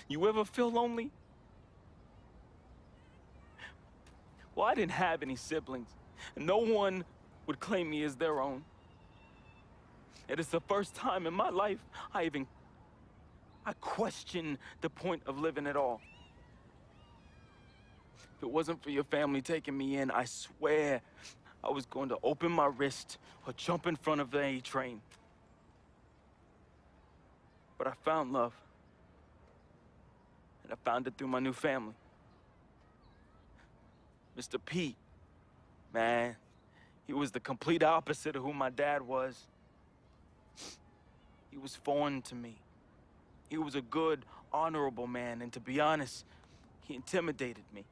You ever feel lonely? Well, I didn't have any siblings, and no one would claim me as their own. It is the first time in my life I questioned the point of living at all. If it wasn't for your family taking me in, I swear I was going to open my wrist or jump in front of the A train. But I found love. And I found it through my new family. Mr. Pete, man, he was the complete opposite of who my dad was. He was foreign to me. He was a good, honorable man, and to be honest, he intimidated me.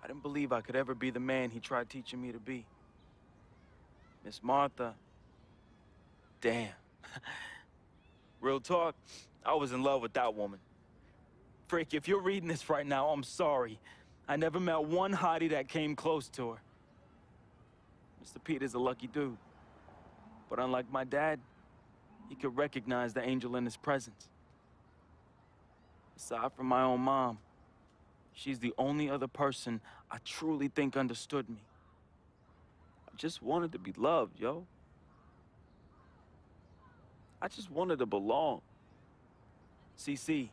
I didn't believe I could ever be the man he tried teaching me to be. Miss Martha, damn. Real talk, I was in love with that woman. Frick, if you're reading this right now, I'm sorry. I never met one hottie that came close to her. Mr. Pete is a lucky dude. But unlike my dad, he could recognize the angel in his presence. Aside from my own mom, she's the only other person I truly think understood me. I just wanted to be loved, yo. I just wanted to belong. CC,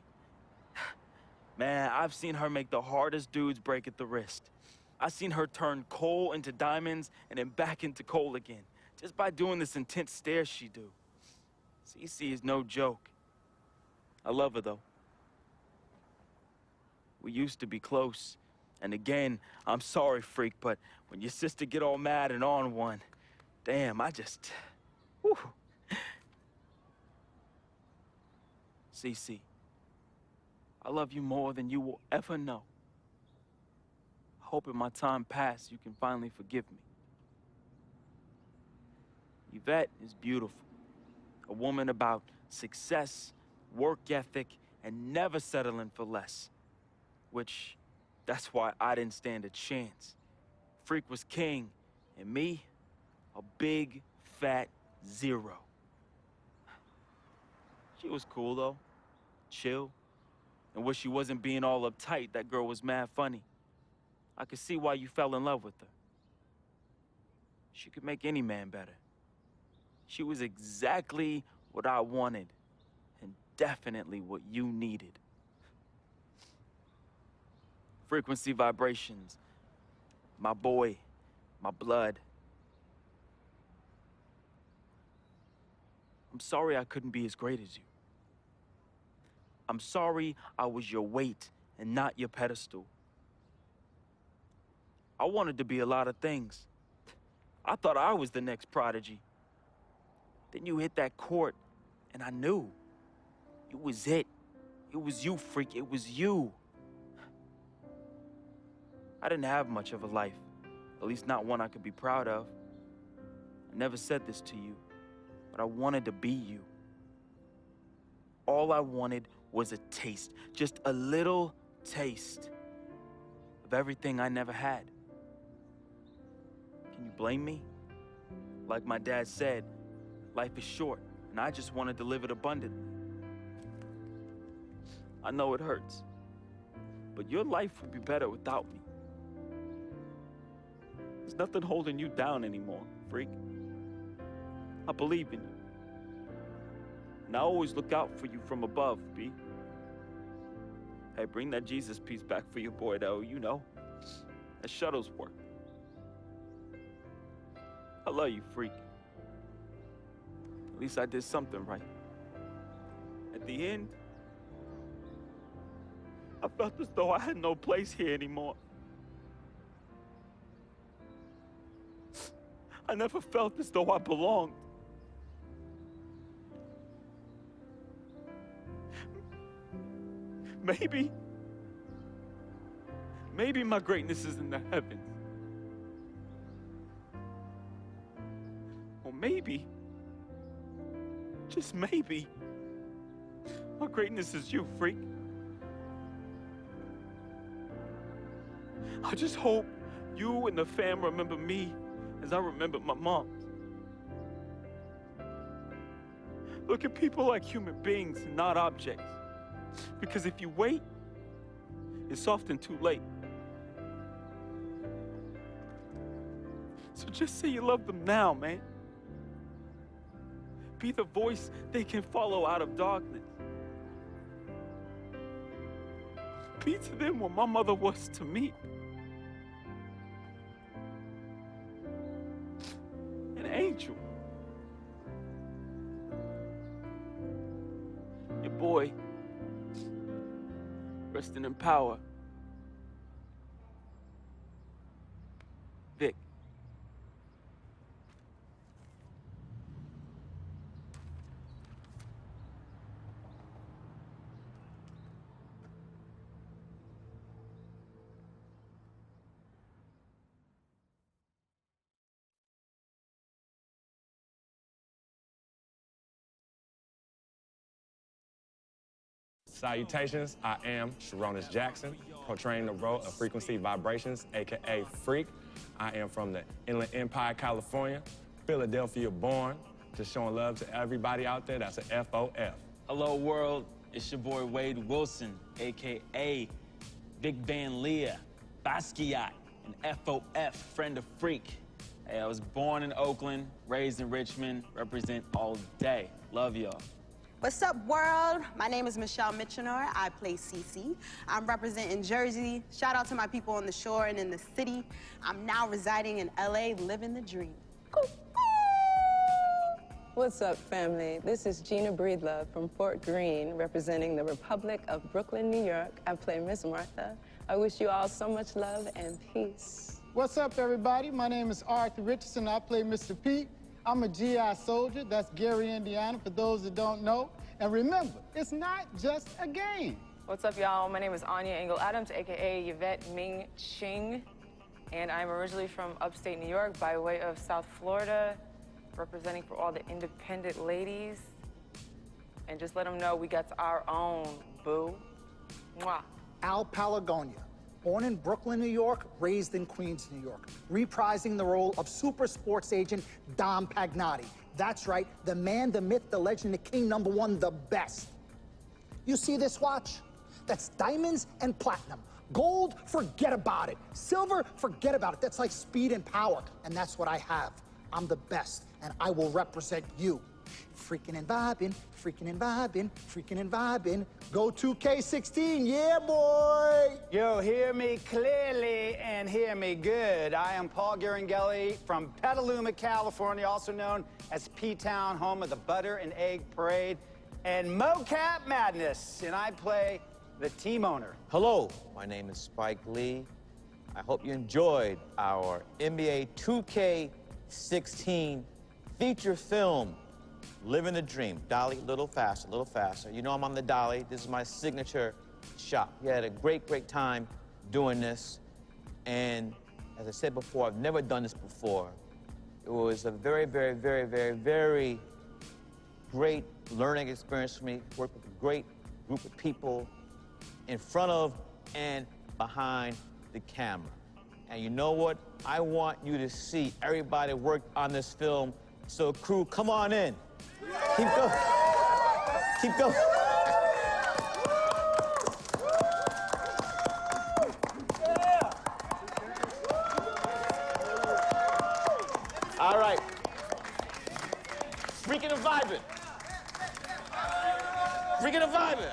man, I've seen her make the hardest dudes break at the wrist. I've seen her turn coal into diamonds and then back into coal again, just by doing this intense stare she do. CC is no joke. I love her, though. We used to be close. And again, I'm sorry, freak, but when your sister get all mad and on one, damn, I just... Whew. CC, I love you more than you will ever know. I hope in my time past you can finally forgive me. Yvette is beautiful. A woman about success, work ethic, and never settling for less. Which, that's why I didn't stand a chance. Freak was king, and me, a big, fat zero. She was cool, though. Chill. And when she wasn't being all uptight, that girl was mad funny. I could see why you fell in love with her. She could make any man better. She was exactly what I wanted, and definitely what you needed. Frequency vibrations, my boy, my blood. I'm sorry I couldn't be as great as you. I'm sorry I was your weight and not your pedestal. I wanted to be a lot of things. I thought I was the next prodigy. Then you hit that court, and I knew. It was it. It was you, freak. It was you. I didn't have much of a life, at least not one I could be proud of. I never said this to you, but I wanted to be you. All I wanted was a taste, just a little taste of everything I never had. Can you blame me? Like my dad said, life is short, and I just wanted to live it abundantly. I know it hurts, but your life would be better without me. There's nothing holding you down anymore, freak. I believe in you. And I always look out for you from above, B. Hey, bring that Jesus piece back for your boy, though, you know. That shuttle's work. I love you, freak. At least I did something right. At the end, I felt as though I had no place here anymore. I never felt as though I belonged. Maybe my greatness is in the heavens. Or maybe, just maybe, my greatness is you, freak. I just hope you and the fam remember me as I remember my mom. Look at people like human beings and not objects. Because if you wait, it's often too late. So just say you love them now, man. Be the voice they can follow out of darkness. Be to them what my mother was to me. An angel. Your boy, resting in power. Vic. Salutations, I am Sharonis Jackson, portraying the role of Frequency Vibrations, AKA Freak. I am from the Inland Empire, California, Philadelphia born, just showing love to everybody out there. That's a FOF. Hello, world. It's your boy Wade Wilson, AKA Big Van Leah, Basquiat, and FOF, friend of Freak. Hey, I was born in Oakland, raised in Richmond, represent all day. Love y'all. What's up, world? My name is Michelle Mitchenor. I play Cece. I'm representing Jersey. Shout out to my people on the shore and in the city. I'm now residing in LA, living the dream. What's up, family? This is Gina Breedlove from Fort Greene, representing the Republic of Brooklyn, New York. I play Miss Martha. I wish you all so much love and peace. What's up, everybody? My name is Arthur Richardson. I play Mr. Pete. I'm a GI soldier. That's Gary, Indiana, for those that don't know. And remember, it's not just a game. What's up, y'all? My name is Anya Engel Adams, a.k.a. Yvette Ming Ching. And I'm originally from upstate New York by way of South Florida, representing for all the independent ladies. And just let them know we got our own, boo. Mwah. Al Palagonia, born in Brooklyn, New York, raised in Queens, New York, reprising the role of super sports agent Dom Pagnotti. That's right, the man, the myth, the legend, the king, #1, the best. You see this watch? That's diamonds and platinum. Gold, forget about it. Silver, forget about it. That's like speed and power, and that's what I have. I'm the best, and I will represent you. Freaking and vibing, freaking and vibing, freaking and vibing. Go 2K16, yeah, boy! Yo, hear me clearly and hear me good. I am Paul Garangelli from Petaluma, California, also known as P-Town, home of the Butter and Egg Parade and Mocap Madness, and I play the team owner. Hello, my name is Spike Lee. I hope you enjoyed our NBA 2K16 feature film, Living the dream. Dolly, a little faster, a little faster. You know I'm on the dolly. This is my signature shot. We had a great, great time doing this. And as I said before, I've never done this before. It was a very, very, very, very, very great learning experience for me. Worked with a great group of people in front of and behind the camera. And you know what? I want you to see everybody worked on this film. So crew, come on in. Keep going. Keep going. All right. Freaking and vibing. Freaking and vibing.